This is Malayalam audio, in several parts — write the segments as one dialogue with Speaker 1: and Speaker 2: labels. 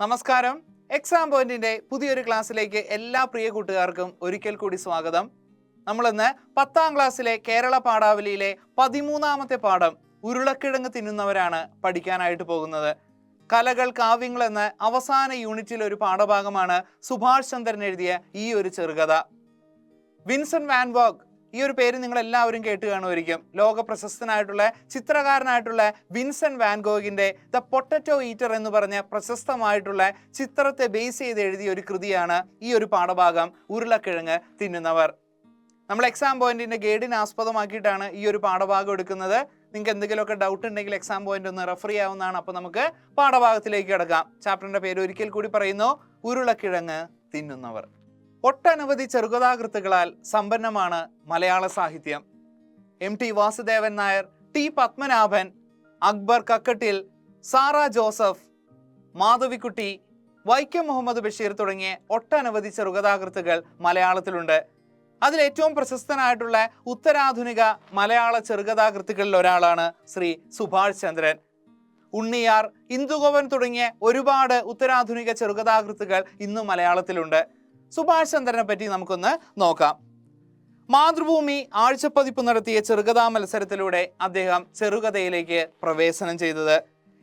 Speaker 1: നമസ്കാരം. എക്സാം പോയിന്റിന്റെ പുതിയൊരു ക്ലാസ്സിലേക്ക് എല്ലാ പ്രിയ കൂട്ടുകാർക്കും ഒരിക്കൽ കൂടി സ്വാഗതം. നമ്മളിന്ന് 10ാം ക്ലാസ്സിലെ കേരള പാഠാവലിയിലെ 13ാമത്തെ പാഠം ഉരുളക്കിഴങ്ങ് തിന്നുന്നവരാണ് പഠിക്കാനായിട്ട് പോകുന്നത്. കലകൾ കാവ്യങ്ങൾ എന്ന അവസാന യൂണിറ്റിലെ ഒരു പാഠഭാഗമാണ് സുഭാഷ് ചന്ദ്രൻ എഴുതിയ ഈ ഒരു ചെറുകഥ. വിൻസെന്റ് വാൻ ഗോഗ്, ഈ ഒരു പേര് നിങ്ങൾ എല്ലാവരും കേട്ട് കാണുമായിരിക്കും. ലോക പ്രശസ്തനായിട്ടുള്ള ചിത്രകാരനായിട്ടുള്ള വിൻസെന്റ് വാൻ ഗോഗിന്റെ ദ പൊട്ടറ്റോ ഈറ്റർ എന്ന് പറഞ്ഞ പ്രശസ്തമായിട്ടുള്ള ചിത്രത്തെ ബേസ് ചെയ്ത് എഴുതിയ ഒരു കൃതിയാണ് ഈ ഒരു പാഠഭാഗം ഉരുളക്കിഴങ്ങ് തിന്നുന്നവർ. നമ്മൾ എക്സാം പോയിന്റിന്റെ ഗൈഡിനെ ആസ്പദമാക്കിയിട്ടാണ് ഈ ഒരു പാഠഭാഗം എടുക്കുന്നത്. നിങ്ങൾക്ക് എന്തെങ്കിലുമൊക്കെ ഡൗട്ട് ഉണ്ടെങ്കിൽ എക്സാം പോയിന്റ് ഒന്ന് റെഫർ ചെയ്യാവുന്നതാണ്. അപ്പോൾ നമുക്ക് പാഠഭാഗത്തിലേക്ക് കിടക്കാം. ചാപ്റ്ററിന്റെ പേര് ഒരിക്കൽ കൂടി പറയുന്നു, ഉരുളക്കിഴങ്ങ് തിന്നുന്നവർ. ഒട്ടനവധി ചെറുകഥാകൃത്തുകളാൽ സമ്പന്നമാണ് മലയാള സാഹിത്യം. എം.ടി. വാസുദേവൻ നായർ, ടി. പത്മനാഭൻ, അക്ബർ കക്കട്ടിൽ, സാറ ജോസഫ്, മാധവിക്കുട്ടി, വൈക്കം മുഹമ്മദ് ബഷീർ തുടങ്ങിയ ഒട്ടനവധി ചെറുകഥാകൃത്തുകൾ മലയാളത്തിലുണ്ട്. അതിലേറ്റവും പ്രശസ്തനായിട്ടുള്ള ഉത്തരാധുനിക മലയാള ചെറുകഥാകൃത്തുക്കളിൽ ഒരാളാണ് ശ്രീ സുഭാഷ് ചന്ദ്രൻ. ഉണ്ണിയാർ, ഇന്ദുഗോപൻ തുടങ്ങിയ ഒരുപാട് ഉത്തരാധുനിക ചെറുകഥാകൃത്തുക്കൾ ഇന്നും മലയാളത്തിലുണ്ട്. സുഭാഷ് ചന്ദ്രനെ പറ്റി നമുക്കൊന്ന് നോക്കാം. മാതൃഭൂമി ആഴ്ചപ്പതിപ്പ് നടത്തിയ ചെറുകഥാ മത്സരത്തിലൂടെ അദ്ദേഹം ചെറുകഥയിലേക്ക് പ്രവേശനം ചെയ്തത്.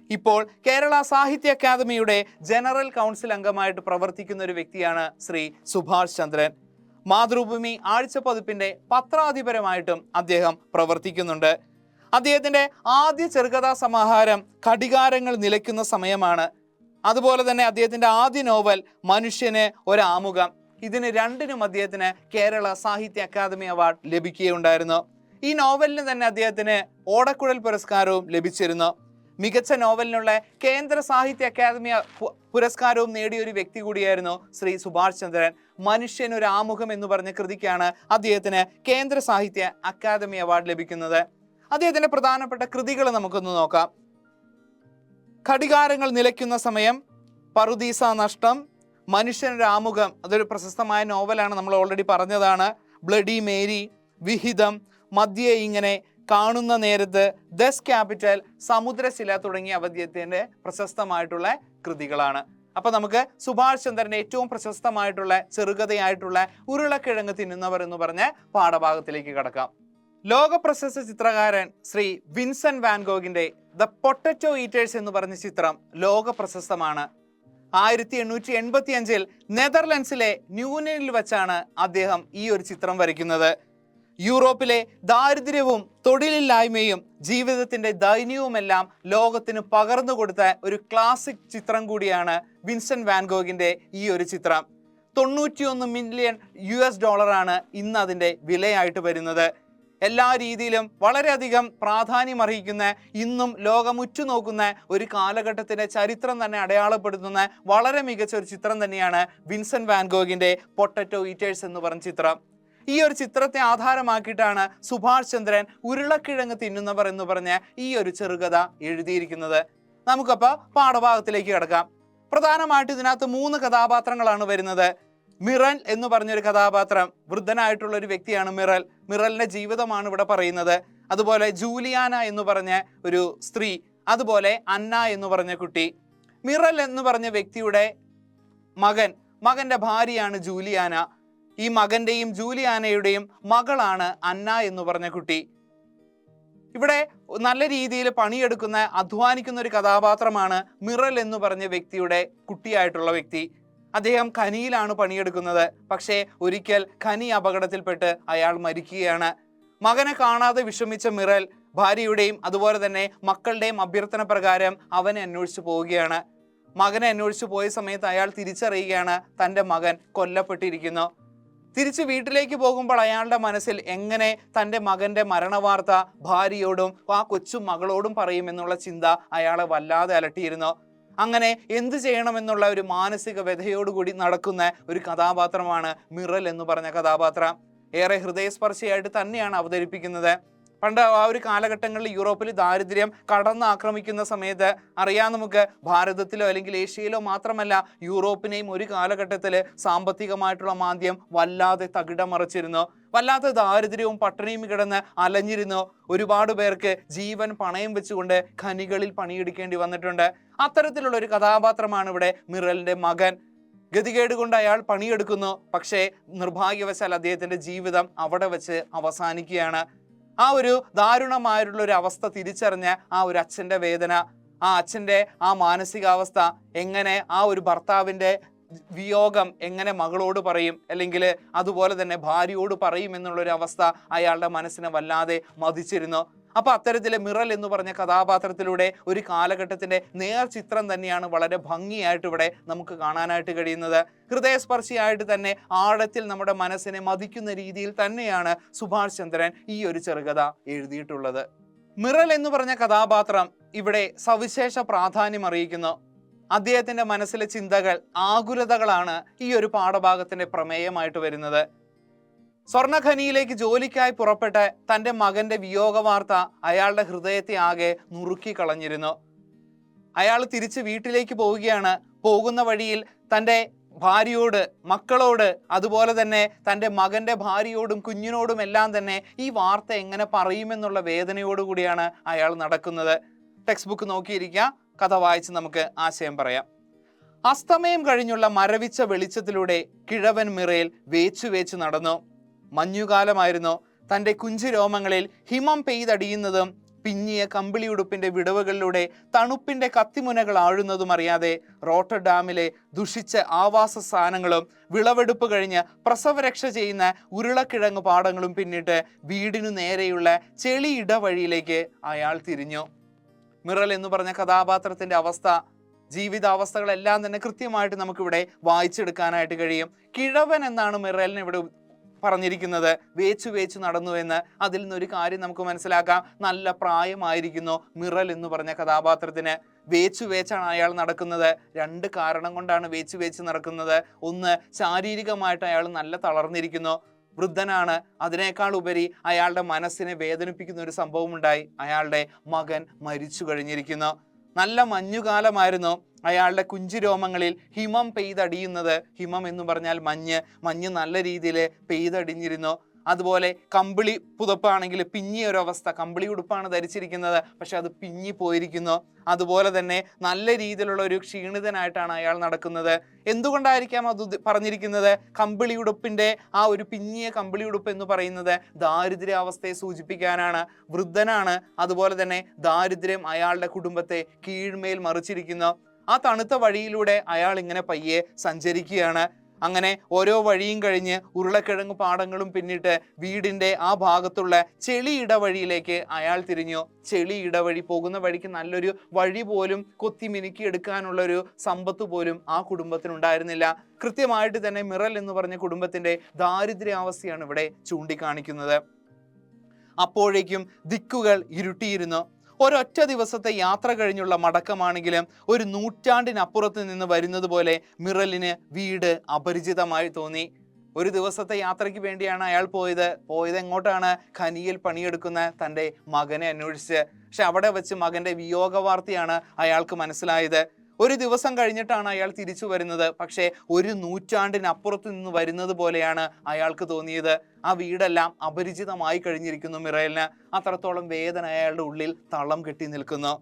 Speaker 1: ഇപ്പോൾ കേരള സാഹിത്യ അക്കാദമിയുടെ ജനറൽ കൗൺസിൽ അംഗമായിട്ട് പ്രവർത്തിക്കുന്ന ഒരു വ്യക്തിയാണ് ശ്രീ സുഭാഷ് ചന്ദ്രൻ. മാതൃഭൂമി ആഴ്ചപ്പതിപ്പിന്റെ പത്രാധിപരമായിട്ടും അദ്ദേഹം പ്രവർത്തിക്കുന്നുണ്ട്. അദ്ദേഹത്തിന്റെ ആദ്യ ചെറുകഥാ സമാഹാരം ഘടികാരങ്ങൾ നിലയ്ക്കുന്ന സമയമാണ്. അതുപോലെ തന്നെ അദ്ദേഹത്തിന്റെ ആദ്യ നോവൽ മനുഷ്യന് ഒരാമുഖം. ഇതിന് രണ്ടിനും അദ്ദേഹത്തിന് കേരള സാഹിത്യ അക്കാദമി അവാർഡ് ലഭിക്കുകയുണ്ടായിരുന്നു. ഈ നോവലിന് തന്നെ അദ്ദേഹത്തിന് ഓടക്കുഴൽ പുരസ്കാരവും ലഭിച്ചിരുന്നു. മികച്ച നോവലിനുള്ള കേന്ദ്ര സാഹിത്യ അക്കാദമി പുരസ്കാരവും നേടിയ ഒരു വ്യക്തി കൂടിയായിരുന്നു ശ്രീ സുഭാഷ് ചന്ദ്രൻ. മനുഷ്യന് ഒരു ആമുഖം എന്ന് പറഞ്ഞ കൃതിക്കാണ് അദ്ദേഹത്തിന് കേന്ദ്ര സാഹിത്യ അക്കാദമി അവാർഡ് ലഭിക്കുന്നത്. അദ്ദേഹത്തിന്റെ പ്രധാനപ്പെട്ട കൃതികൾ നമുക്കൊന്ന് നോക്കാം. ഘടികാരങ്ങൾ നിലയ്ക്കുന്ന സമയം, പറുദീസ നഷ്ടം, മനുഷ്യനൊരു ആമുഖം, അതൊരു പ്രശസ്തമായ നോവലാണ്, നമ്മൾ ഓൾറെഡി പറഞ്ഞതാണ്. ബ്ലഡി മേരി, വിഹിതം, മധ്യേ ഇങ്ങനെ, കാണുന്ന നേരത്ത്, ദസ് ക്യാപിറ്റൽ, സമുദ്രശില തുടങ്ങിയ അദ്ദേഹത്തിന്റെ പ്രശസ്തമായിട്ടുള്ള കൃതികളാണ്. അപ്പൊ നമുക്ക് സുഭാഷ് ചന്ദ്രന്റെ ഏറ്റവും പ്രശസ്തമായിട്ടുള്ള ചെറുകഥയായിട്ടുള്ള ഉരുളക്കിഴങ്ങ് തിന്നുന്നവർ എന്ന് പറഞ്ഞ പാഠഭാഗത്തിലേക്ക് കടക്കാം. ലോക പ്രശസ്ത ചിത്രകാരൻ ശ്രീ വിൻസെന്റ് വാൻ ഗോഗിന്റെ ദ പൊട്ടറ്റോ ഈറ്റേഴ്സ് എന്ന് പറഞ്ഞ ചിത്രം ലോക പ്രശസ്തമാണ്. 1885 നെതർലൻഡ്സിലെ ന്യൂനിൽ വെച്ചാണ് അദ്ദേഹം ഈ ഒരു ചിത്രം വരയ്ക്കുന്നത്. യൂറോപ്പിലെ ദാരിദ്ര്യവും തൊഴിലില്ലായ്മയും ജീവിതത്തിന്റെ ദൈന്യവുമെല്ലാം ലോകത്തിന് പകർന്നു കൊടുത്ത ഒരു ക്ലാസിക് ചിത്രം കൂടിയാണ് വിൻസെന്റ് വാൻ ഗോഗിന്റെ ഈ ഒരു ചിത്രം. $91 മില്യൺ ഇന്ന് അതിന്റെ വിലയായിട്ട് വരുന്നത്. എല്ലാ രീതിയിലും വളരെയധികം പ്രാധാന്യം അർഹിക്കുന്ന, ഇന്നും ലോകം ഉറ്റുനോക്കുന്ന ഒരു കാലഘട്ടത്തിന്റെ ചരിത്രം തന്നെ അടയാളപ്പെടുത്തുന്ന വളരെ മികച്ച ഒരു ചിത്രം തന്നെയാണ് വിൻസെന്റ് വാൻ ഗോഗിന്റെ പൊട്ടറ്റോ ഈറ്റേഴ്സ് എന്ന് പറഞ്ഞ ചിത്രം. ഈ ഒരു ചിത്രത്തെ ആധാരമാക്കിയിട്ടാണ് സുഭാഷ് ചന്ദ്രൻ ഉരുളക്കിഴങ്ങ് തിന്നുന്നവർ എന്ന് പറഞ്ഞ ഈ ഒരു ചെറുകഥ എഴുതിയിരിക്കുന്നത്. നമുക്കപ്പോൾ പാഠഭാഗത്തിലേക്ക് കിടക്കാം. പ്രധാനമായിട്ട് ഇതിനകത്ത് 3 കഥാപാത്രങ്ങളാണ് വരുന്നത്. മിറൽ എന്ന് പറഞ്ഞൊരു കഥാപാത്രം, വൃദ്ധനായിട്ടുള്ള ഒരു വ്യക്തിയാണ് മിറൽ. മിറലിന്റെ ജീവിതമാണ് ഇവിടെ പറയുന്നത്. അതുപോലെ ജൂലിയാന എന്ന് പറഞ്ഞ ഒരു സ്ത്രീ, അതുപോലെ അന്ന എന്ന് പറഞ്ഞ കുട്ടി. മിറൽ എന്ന് പറഞ്ഞ വ്യക്തിയുടെ മകന്റെ ഭാര്യയാണ് ജൂലിയാന. ഈ മകന്റെയും ജൂലിയാനയുടെയും മകളാണ് അന്ന എന്ന് പറഞ്ഞ കുട്ടി. ഇവിടെ നല്ല രീതിയിൽ പണിയെടുക്കുന്ന, അധ്വാനിക്കുന്ന ഒരു കഥാപാത്രമാണ് മിറൽ എന്ന് പറഞ്ഞ വ്യക്തിയുടെ കുട്ടിയായിട്ടുള്ള വ്യക്തി. അദ്ദേഹം ഖനിയിലാണ് പണിയെടുക്കുന്നത്. പക്ഷേ ഒരിക്കൽ ഖനി അപകടത്തിൽപ്പെട്ട് അയാൾ മരിക്കുകയാണ്. മകനെ കാണാതെ വിഷമിച്ച മിറൽ ഭാര്യയുടെയും അതുപോലെ തന്നെ മക്കളുടെയും അഭ്യർത്ഥന പ്രകാരം അവനെ അന്വേഷിച്ചു പോവുകയാണ്. മകനെ അന്വേഷിച്ചു പോയ സമയത്ത് അയാൾ തിരിച്ചറിയുകയാണ് തൻ്റെ മകൻ കൊല്ലപ്പെട്ടിരിക്കുന്നു. തിരിച്ച് വീട്ടിലേക്ക് പോകുമ്പോൾ അയാളുടെ മനസ്സിൽ എങ്ങനെ തൻ്റെ മകന്റെ മരണവാർത്ത ഭാര്യയോടും ആ കൊച്ചു മകളോടും പറയുമെന്നുള്ള ചിന്ത അയാളെ വല്ലാതെ അലട്ടിയിരുന്നു. അങ്ങനെ എന്ത് ചെയ്യണമെന്നുള്ള ഒരു മാനസിക വ്യഥയോടുകൂടി നടക്കുന്ന ഒരു കഥാപാത്രമാണ് മിറൽ എന്ന് പറഞ്ഞ കഥാപാത്രം. ഏറെ ഹൃദയസ്പർശിയായിട്ട് തന്നെയാണ് അവതരിപ്പിക്കുന്നത്. പണ്ട് ആ ഒരു കാലഘട്ടങ്ങളിൽ യൂറോപ്പിൽ ദാരിദ്ര്യം കടന്നാക്രമിക്കുന്ന സമയത്ത് അറിയാം നമുക്ക്, ഭാരതത്തിലോ അല്ലെങ്കിൽ ഏഷ്യയിലോ മാത്രമല്ല യൂറോപ്പിനെയും ഒരു കാലഘട്ടത്തിൽ സാമ്പത്തികമായിട്ടുള്ള മാന്ദ്യം വല്ലാതെ തകിടം മറിച്ചിരുന്നു. വല്ലാത്ത ദാരിദ്ര്യവും പട്ടിണിയും കിടന്ന് അലഞ്ഞിരുന്നു. ഒരുപാട് പേർക്ക് ജീവൻ പണയം വെച്ചുകൊണ്ട് ഖനികളിൽ പണിയെടുക്കേണ്ടി വന്നിട്ടുണ്ട്. അത്തരത്തിലുള്ള ഒരു കഥാപാത്രമാണ് ഇവിടെ മിറലിന്റെ മകൻ. ഗതികേട് കൊണ്ട് അയാൾ പണിയെടുക്കുന്നു, പക്ഷേ നിർഭാഗ്യവശാൽ അദ്ദേഹത്തിന്റെ ജീവിതം അവിടെ വെച്ച് അവസാനിക്കുകയാണ്. ആ ഒരു ദാരുണമായിട്ടുള്ള ഒരു അവസ്ഥ തിരിച്ചറിഞ്ഞ ആ ഒരു അച്ഛന്റെ വേദന, ആ അച്ഛന്റെ ആ മാനസികാവസ്ഥ, എങ്ങനെ ആ ഒരു ഭർത്താവിന്റെ വിയോഗം എങ്ങനെ മകളോട് പറയും, അല്ലെങ്കിൽ അതുപോലെ തന്നെ ഭാര്യയോട് പറയും എന്നുള്ളൊരു അവസ്ഥ അയാളുടെ മനസ്സിനെ വല്ലാതെ മതിച്ചിരുന്നു. അപ്പൊ അത്തരത്തിലെ മിറൽ എന്ന് പറഞ്ഞ കഥാപാത്രത്തിലൂടെ ഒരു കാലഘട്ടത്തിന്റെ നേർചിത്രം തന്നെയാണ് വളരെ ഭംഗിയായിട്ട് ഇവിടെ നമുക്ക് കാണാനായിട്ട് കഴിയുന്നത്. ഹൃദയസ്പർശിയായിട്ട് തന്നെ ആഴത്തിൽ നമ്മുടെ മനസ്സിനെ മതിക്കുന്ന രീതിയിൽ തന്നെയാണ് സുഭാഷ് ചന്ദ്രൻ ഈ ഒരു ചെറുകഥ എഴുതിയിട്ടുള്ളത്. മിറൽ എന്ന് പറഞ്ഞ കഥാപാത്രം ഇവിടെ സവിശേഷ പ്രാധാന്യം അറിയിക്കുന്നു. അദ്ദേഹത്തിന്റെ മനസ്സിലെ ചിന്തകൾ, ആകുലതകളാണ് ഈ ഒരു പാഠഭാഗത്തിന്റെ പ്രമേയമായിട്ട് വരുന്നത്. സ്വർണ്ണഖനിയിലേക്ക് ജോലിക്കായി പുറപ്പെട്ട് തന്റെ മകന്റെ വിയോഗ വാർത്ത അയാളുടെ ഹൃദയത്തെ ആകെ നുറുക്കി കളഞ്ഞിരുന്നു. അയാൾ തിരിച്ച് വീട്ടിലേക്ക് പോവുകയാണ്. പോകുന്ന വഴിയിൽ തന്റെ ഭാര്യയോട്, മക്കളോട്, അതുപോലെ തന്നെ തൻ്റെ മകന്റെ ഭാര്യയോടും കുഞ്ഞിനോടും എല്ലാം തന്നെ ഈ വാർത്ത എങ്ങനെ പറയുമെന്നുള്ള വേദനയോടുകൂടിയാണ് അയാൾ നടക്കുന്നത്. ടെക്സ്റ്റ് ബുക്ക് നോക്കിയിരിക്കുക, കഥ വായിച്ച് നമുക്ക് ആശയം പറയാം. അസ്തമയം കഴിഞ്ഞുള്ള മരവിച്ച വെളിച്ചത്തിലൂടെ കിഴവൻ മിറേൽ വേച്ചു നടന്നു. മഞ്ഞുകാലമായിരുന്നു. തൻ്റെ കുഞ്ചുരോമങ്ങളിൽ ഹിമം പെയ്തടിയുന്നതും പിഞ്ഞിയ കമ്പിളിയുടുപ്പിന്റെ വിടവുകളിലൂടെ തണുപ്പിന്റെ കത്തിമുനകൾ ആഴുന്നതും അറിയാതെ റോട്ടർഡാമിലെ ദുഷിച്ച ആവാസ സ്ഥാനങ്ങളും വിളവെടുപ്പ് കഴിഞ്ഞ് പ്രസവരക്ഷ ചെയ്യുന്ന ഉരുളക്കിഴങ്ങ് പാടങ്ങളും പിന്നിട്ട് വീടിനു നേരെയുള്ള ചെളി ഇടവഴിയിലേക്ക് അയാൾ തിരിഞ്ഞു. മിറൽ എന്ന് പറഞ്ഞ കഥാപാത്രത്തിന്റെ അവസ്ഥ, ജീവിതാവസ്ഥകളെല്ലാം തന്നെ കൃത്യമായിട്ട് നമുക്കിവിടെ വായിച്ചെടുക്കാനായിട്ട് കഴിയും. കിഴവൻ എന്നാണ് മിറലിനെ ഇവിടെ പറഞ്ഞിരിക്കുന്നത്. വേച്ചു നടന്നു എന്ന്. അതിൽ നിന്നൊരു കാര്യം നമുക്ക് മനസ്സിലാക്കാം, നല്ല പ്രായമായിരിക്കുന്നു മിറൽ എന്ന് പറഞ്ഞ കഥാപാത്രത്തിന്. വേച്ചാണ് അയാൾ നടക്കുന്നത്. രണ്ട് കാരണം കൊണ്ടാണ് വേച്ച് നടക്കുന്നത്. ഒന്ന്, ശാരീരികമായിട്ട് അയാൾ നല്ല തളർന്നിരിക്കുന്നു, വൃദ്ധനാണ്. അതിനേക്കാൾ ഉപരി അയാളുടെ മനസ്സിനെ വേദനിപ്പിക്കുന്ന ഒരു സംഭവം ഉണ്ടായി. അയാളുടെ മകൻ മരിച്ചു കഴിഞ്ഞിരിക്കുന്നു. നല്ല മഞ്ഞുകാലമായിരുന്നു. അയാളുടെ കുഞ്ചുരോമങ്ങളിൽ ഹിമം പെയ്തടിയുന്നത്, ഹിമം എന്ന് പറഞ്ഞാൽ മഞ്ഞ് നല്ല രീതിയിൽ പെയ്തടിഞ്ഞിരുന്നു. അതുപോലെ കമ്പിളി പുതപ്പാണെങ്കിൽ പിഞ്ഞിയ ഒരവസ്ഥ, കമ്പിളി ഉടുപ്പാണ് ധരിച്ചിരിക്കുന്നത്, പക്ഷെ അത് പിഞ്ഞി പോയിരിക്കുന്നു. അതുപോലെ തന്നെ നല്ല രീതിയിലുള്ള ഒരു ക്ഷീണിതനായിട്ടാണ് അയാൾ നടക്കുന്നത്. എന്തുകൊണ്ടായിരിക്കാം അത് പറഞ്ഞിരിക്കുന്നത്? കമ്പിളി ഉടുപ്പിന്റെ ആ ഒരു പിഞ്ഞിയ കമ്പിളി ഉടുപ്പ് എന്ന് പറയുന്നത് ദാരിദ്ര്യാവസ്ഥയെ സൂചിപ്പിക്കാനാണ്. വൃദ്ധനാണ്. അതുപോലെ തന്നെ ദാരിദ്ര്യം അയാളുടെ കുടുംബത്തെ കീഴ്മേൽ മറിച്ചിരിക്കുന്നു. ആ തണുത്ത വഴിയിലൂടെ അയാൾ ഇങ്ങനെ പയ്യെ സഞ്ചരിക്കുകയാണ്. അങ്ങനെ ഓരോ വഴിയും കഴിഞ്ഞ് ഉരുളക്കിഴങ്ങ് പാടങ്ങളും പിന്നിട്ട് വീടിന്റെ ആ ഭാഗത്തുള്ള ചെളി ഇടവഴിയിലേക്ക് അയാൾ തിരിഞ്ഞു. ചെളി ഇടവഴി, പോകുന്ന വഴിക്ക് നല്ലൊരു വഴി പോലും കൊത്തി മിനുക്കി എടുക്കാനുള്ളൊരു സമ്പത്ത് പോലും ആ കുടുംബത്തിനുണ്ടായിരുന്നില്ല. കൃത്യമായിട്ട് തന്നെ മിറൽ എന്ന് പറഞ്ഞ കുടുംബത്തിന്റെ ദാരിദ്ര്യാവസ്ഥയാണ് ഇവിടെ ചൂണ്ടിക്കാണിക്കുന്നത്. അപ്പോഴേക്കും ദിക്കുകൾ ഇരുട്ടിയിരുന്നു. ഒരൊറ്റ ദിവസത്തെ യാത്ര കഴിഞ്ഞുള്ള മടക്കമാണെങ്കിലും ഒരു നൂറ്റാണ്ടിനപ്പുറത്ത് നിന്ന് വരുന്നത് പോലെ മിറലിന് വീട് അപരിചിതമായി തോന്നി. ഒരു ദിവസത്തെ യാത്രയ്ക്ക് വേണ്ടിയാണ് അയാൾ പോയത് എങ്ങോട്ടാണ്? ഖനിയിൽ പണിയെടുക്കുന്ന തൻ്റെ മകനെ അന്വേഷിച്ച്. പക്ഷെ അവിടെ വെച്ച് മകന്റെ വിയോഗ വാർത്തയാണ് അയാൾക്ക് മനസ്സിലായത്. ഒരു ദിവസം കഴിഞ്ഞിട്ടാണ് അയാൾ തിരിച്ചു വരുന്നത്. പക്ഷേ ഒരു നൂറ്റാണ്ടിനപ്പുറത്ത് നിന്ന് വരുന്നത് പോലെയാണ് അയാൾക്ക് തോന്നിയത്. ആ വീടെല്ലാം അപരിചിതമായി കഴിഞ്ഞിരിക്കുന്നു മിറേലിന്. അത്രത്തോളം വേദന അയാളുടെ ഉള്ളിൽ തളം കെട്ടി നിൽക്കുന്നു.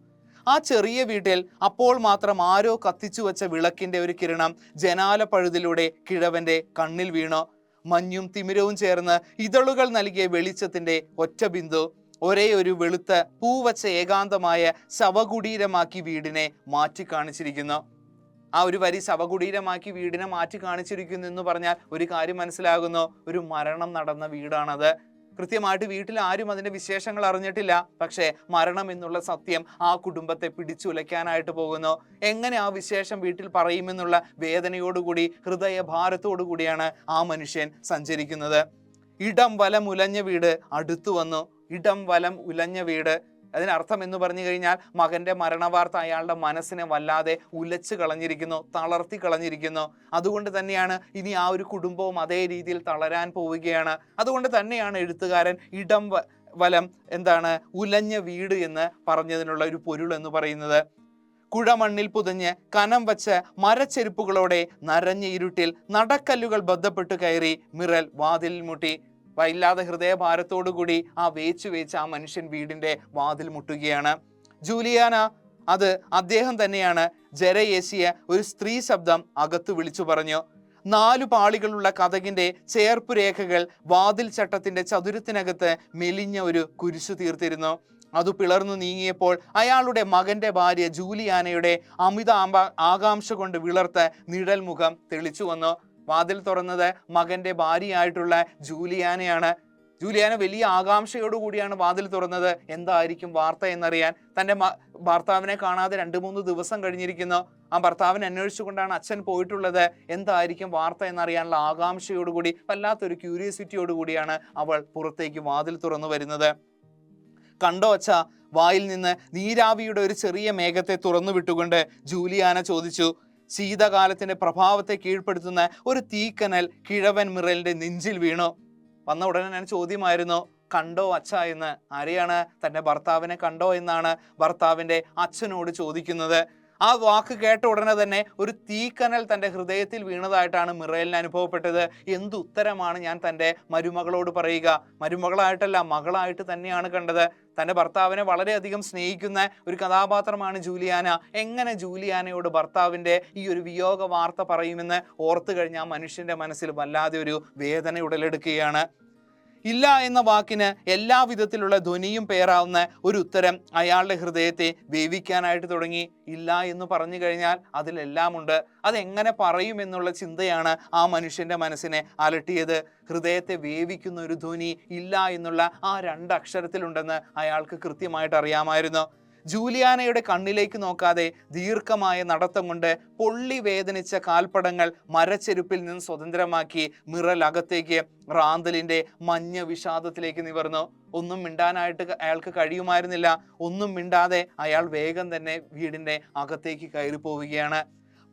Speaker 1: ആ ചെറിയ വീട്ടിൽ അപ്പോൾ മാത്രം ആരോ കത്തിച്ചു വെച്ച വിളക്കിന്റെ ഒരു കിരണം ജനാല പഴുതിലൂടെ കിഴവന്റെ കണ്ണിൽ വീണു. മഞ്ഞും തിമിരവും ചേർന്ന് ഇതളുകൾ നൽകിയ വെളിച്ചത്തിന്റെ ഒറ്റ ബിന്ദു ഒരേ ഒരു വെളുത്ത പൂവച്ച ഏകാന്തമായ ശവകുടീരമാക്കി വീടിനെ മാറ്റി കാണിച്ചിരിക്കുന്നു. ആ ഒരു വരി ശവകുടീരമാക്കി വീടിനെ മാറ്റി കാണിച്ചിരിക്കുന്നു എന്ന് പറഞ്ഞാൽ ഒരു കാര്യം മനസ്സിലാകുന്നു, ഒരു മരണം നടന്ന വീടാണത്. കൃത്യമായിട്ട് വീട്ടിൽ ആരും അതിന്റെ വിശേഷങ്ങൾ അറിഞ്ഞിട്ടില്ല. പക്ഷേ മരണം എന്നുള്ള സത്യം ആ കുടുംബത്തെ പിടിച്ചുലയ്ക്കാനായിട്ട് പോകുന്നു. എങ്ങനെ ആ വിശേഷം വീട്ടിൽ പറയുമെന്നുള്ള വേദനയോടുകൂടി, ഹൃദയഭാരത്തോടു കൂടിയാണ് ആ മനുഷ്യൻ സഞ്ചരിക്കുന്നത്. ഇടം വലം ഉലഞ്ഞ വീട് അടുത്തു വന്നു. ഇടം വലം ഉലഞ്ഞ വീട്, അതിനർത്ഥം എന്ന് പറഞ്ഞു കഴിഞ്ഞാൽ മകന്റെ മരണവാർത്ത അയാളുടെ മനസ്സിനെ വല്ലാതെ ഉലച്ചു കളഞ്ഞിരിക്കുന്നു, തളർത്തി കളഞ്ഞിരിക്കുന്നു. അതുകൊണ്ട് തന്നെയാണ് ഇനി ആ ഒരു കുടുംബവും അതേ രീതിയിൽ തളരാൻ പോവുകയാണ്. അതുകൊണ്ട് തന്നെയാണ് എഴുത്തുകാരൻ ഇടം വലം എന്താണ് ഉലഞ്ഞ വീട് എന്ന് പറഞ്ഞതിനുള്ള ഒരു പൊരുൾ എന്ന് പറയുന്നത്. കുഴമണ്ണിൽ പുതഞ്ഞ് കനം വച്ച് മരച്ചെരുപ്പുകളോടെ നരഞ്ഞ ഇരുട്ടിൽ നടക്കല്ലുകൾ ബന്ധപ്പെട്ട് കയറി മിറൽ വാതിലിൽ മുട്ടി. വല്ലാതെ ഹൃദയഭാരത്തോടുകൂടി ആ വേച്ച് ആ മനുഷ്യൻ വീടിന്റെ വാതിൽ മുട്ടുകയാണ്. ജൂലിയാന അത് അദ്ദേഹം തന്നെയാണ്. ജരയേശിയ ഒരു സ്ത്രീ ശബ്ദം അകത്ത് വിളിച്ചു പറഞ്ഞു. 4 പാളികളുള്ള കതകിന്റെ ചേർപ്പ് രേഖകൾ വാതിൽ ചട്ടത്തിന്റെ ചതുരത്തിനകത്ത് മെലിഞ്ഞ ഒരു കുരിശു തീർത്തിരുന്നു. അത് പിളർന്നു നീങ്ങിയപ്പോൾ അയാളുടെ മകന്റെ ഭാര്യ ജൂലിയാനയുടെ അമിത ആകാംക്ഷ കൊണ്ട് വിളർത്ത് നിഴൽ മുഖം തെളിച്ചു വന്നു. വാതിൽ തുറന്നത് മകന്റെ ഭാര്യയായിട്ടുള്ള ജൂലിയാനയാണ്. ജൂലിയാന വലിയ ആകാംക്ഷയോടുകൂടിയാണ് വാതിൽ തുറന്നത്. എന്തായിരിക്കും വാർത്ത എന്നറിയാൻ. തൻ്റെ ഭർത്താവിനെ കാണാതെ 2-3 ദിവസം കഴിഞ്ഞിരിക്കുന്നു. ആ ഭർത്താവിനെ അന്വേഷിച്ചുകൊണ്ടാണ് അച്ഛൻ പോയിട്ടുള്ളത്. എന്തായിരിക്കും വാർത്ത എന്നറിയാനുള്ള ആകാംക്ഷയോടുകൂടി, വല്ലാത്തൊരു ക്യൂരിയോസിറ്റിയോടുകൂടിയാണ് അവൾ പുറത്തേക്ക് വാതിൽ തുറന്നു വരുന്നത്. കണ്ടോ അച്ഛ? വായിൽ നിന്ന് നീരാവിയുടെ ഒരു ചെറിയ മേഘത്തെ തുറന്നു വിട്ടുകൊണ്ട് ജൂലിയാന ചോദിച്ചു. ശീതകാലത്തിന്റെ പ്രഭാവത്തെ കീഴ്പ്പെടുത്തുന്ന ഒരു തീക്കനൽ കിഴവൻ മിറലിന്റെ നെഞ്ചിൽ വീണു. വന്ന ഉടനെ ഞാൻ ചോദ്യമായിരുന്നു, കണ്ടോ അച്ഛ എന്ന്. ആരെയാണ്? തൻ്റെ ഭർത്താവിനെ കണ്ടോ എന്നാണ് ഭർത്താവിൻ്റെ അച്ഛനോട് ചോദിക്കുന്നത്. ആ വാക്ക് കേട്ട ഉടനെ തന്നെ ഒരു തീക്കനൽ തൻ്റെ ഹൃദയത്തിൽ വീണതായിട്ടാണ് മിറേലിന് അനുഭവപ്പെട്ടത്. എന്ത് ഉത്തരമാണ് ഞാൻ തൻ്റെ മരുമകളോട് പറയുക? മരുമകളായിട്ടല്ല, മകളായിട്ട് തന്നെയാണ് കണ്ടത്. തൻ്റെ ഭർത്താവിനെ വളരെയധികം സ്നേഹിക്കുന്ന ഒരു കഥാപാത്രമാണ് ജൂലിയാന. എങ്ങനെ ജൂലിയാനയോട് ഭർത്താവിൻ്റെ ഈ ഒരു വിയോഗ വാർത്ത പറയുമെന്ന് ഓർത്തു കഴിഞ്ഞാൽ മനുഷ്യൻ്റെ മനസ്സിൽ വല്ലാതെ ഒരു വേദന ഉടലെടുക്കുകയാണ്. ഇല്ല എന്ന വാക്കിന് എല്ലാ വിധത്തിലുള്ള ധ്വനിയും പേറാവുന്ന ഒരു ഉത്തരം അയാളുടെ ഹൃദയത്തെ വേവിക്കാനായിട്ട് തുടങ്ങി. ഇല്ല എന്ന് പറഞ്ഞു കഴിഞ്ഞാൽ അതിലെല്ലാം ഉണ്ട്. അതെങ്ങനെ പറയുമെന്നുള്ള ചിന്തയാണ് ആ മനുഷ്യന്റെ മനസ്സിനെ അലട്ടിയത്. ഹൃദയത്തെ വേവിക്കുന്ന ഒരു ധ്വനി ഇല്ല എന്നുള്ള ആ 2 അക്ഷരത്തിലുണ്ടെന്ന് അയാൾക്ക് കൃത്യമായിട്ട് അറിയാമായിരുന്നു. ജൂലിയാനയുടെ കണ്ണിലേക്ക് നോക്കാതെ ദീർഘമായ നടത്തം കൊണ്ട് പൊള്ളി വേദനിച്ച കാൽപ്പടങ്ങൾ മരച്ചെരുപ്പിൽ നിന്ന് സ്വതന്ത്രമാക്കി മിറൽ അകത്തേക്ക് റാന്തലിന്റെ മഞ്ഞ വിഷാദത്തിലേക്ക് നിവർന്നു. ഒന്നും മിണ്ടാനായിട്ട് അയാൾക്ക് കഴിയുമായിരുന്നില്ല. ഒന്നും മിണ്ടാതെ അയാൾ വേഗം തന്നെ വീടിന്റെ അകത്തേക്ക് കയറി പോവുകയാണ്.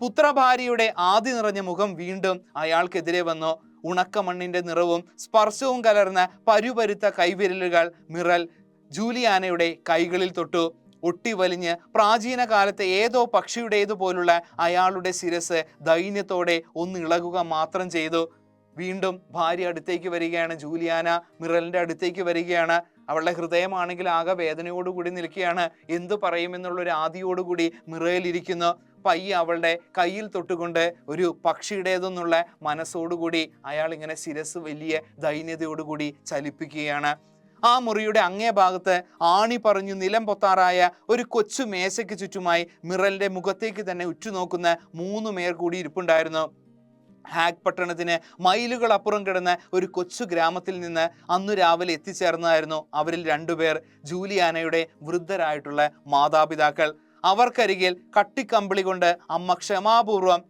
Speaker 1: പുത്രഭാര്യയുടെ ആദി നിറഞ്ഞ മുഖം വീണ്ടും അയാൾക്കെതിരെ വന്നു. ഉണക്കമണ്ണിന്റെ നിറവും സ്പർശവും കലർന്ന പരുപരുത്ത കൈവിരലുകൾ മിറൽ ജൂലിയാനയുടെ കൈകളിൽ തൊട്ടു. ഒട്ടിവലിഞ്ഞ് പ്രാചീന കാലത്തെ ഏതോ പക്ഷിയുടേതുപോലുള്ള അയാളുടെ ശിരസ് ദൈന്യത്തോടെ ഒന്ന് ഇളകുക മാത്രം ചെയ്തു. വീണ്ടും ഭാര്യ അടുത്തേക്ക് വരികയാണ്. ജൂലിയാന മിറലിന്റെ അടുത്തേക്ക് വരികയാണ്. അവളുടെ ഹൃദയമാണെങ്കിൽ ആകെ വേദനയോടുകൂടി നിൽക്കുകയാണ്. എന്തു പറയുമെന്നുള്ളൊരു ആദിയോടുകൂടി മിറയിലിരിക്കുന്നു. പയ്യെ അവളുടെ കയ്യിൽ തൊട്ടുകൊണ്ട് ഒരു പക്ഷിയുടേതെന്നുള്ള മനസ്സോടുകൂടി അയാൾ ഇങ്ങനെ ശിരസ് വലിയ ദൈന്യതയോടുകൂടി ചലിപ്പിക്കുകയാണ്. ആ മുറിയുടെ അങ്ങേ ഭാഗത്ത് ആണി പറഞ്ഞു നിലം പൊത്താറായ ഒരു കൊച്ചു മേശയ്ക്ക് ചുറ്റുമായി മിറലിന്റെ മുഖത്തേക്ക് തന്നെ ഉറ്റുനോക്കുന്ന 3 പേർ കൂടി ഇരിപ്പുണ്ടായിരുന്നു. ഹാഗ് പട്ടണത്തിന് മൈലുകൾ അപ്പുറം കിടന്ന ഒരു കൊച്ചു ഗ്രാമത്തിൽ നിന്ന് അന്നു രാവിലെ എത്തിച്ചേർന്നതായിരുന്നു അവരിൽ 2 പേർ, ജൂലിയാനയുടെ വൃദ്ധരായിട്ടുള്ള മാതാപിതാക്കൾ. അവർക്കരികിൽ കട്ടിക്കമ്പിളി കൊണ്ട് അമ്മ ക്ഷമാപൂർവം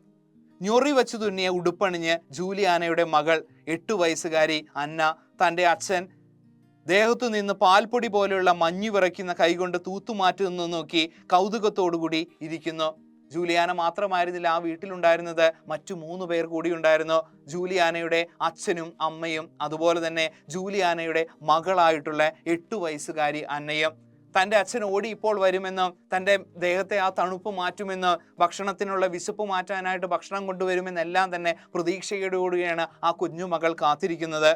Speaker 1: ഞൊറി വെച്ചു തുന്നിയ ഉടുപ്പണിഞ്ഞ് ജൂലിയാനയുടെ മകൾ 8 വയസ്സുകാരി അന്ന തൻ്റെ അച്ഛൻ ദേഹത്തു നിന്ന് പാൽപ്പൊടി പോലെയുള്ള മഞ്ഞു വിറയ്ക്കുന്ന കൈകൊണ്ട് തൂത്തുമാറ്റുന്നു നോക്കി കൗതുകത്തോടുകൂടി ഇരിക്കുന്നു. ജൂലിയാന മാത്രമായിരുന്നില്ല ആ വീട്ടിലുണ്ടായിരുന്നത്, മറ്റു 3 പേർ കൂടി ഉണ്ടായിരുന്നു. ജൂലിയാനയുടെ അച്ഛനും അമ്മയും അതുപോലെ തന്നെ ജൂലിയാനയുടെ മകളായിട്ടുള്ള 8 വയസ്സുകാരി അന്നയും. തൻ്റെ അച്ഛൻ ഓടി ഇപ്പോൾ വരുമെന്നും തൻ്റെ ദേഹത്തെ ആ തണുപ്പ് മാറ്റുമെന്ന്, ഭക്ഷണത്തിനുള്ള വിശപ്പ് മാറ്റാനായിട്ട് ഭക്ഷണം കൊണ്ടുവരുമെന്നെല്ലാം തന്നെ പ്രതീക്ഷയോടുകൂടിയാണ് ആ കുഞ്ഞുമകൾ കാത്തിരിക്കുന്നത്.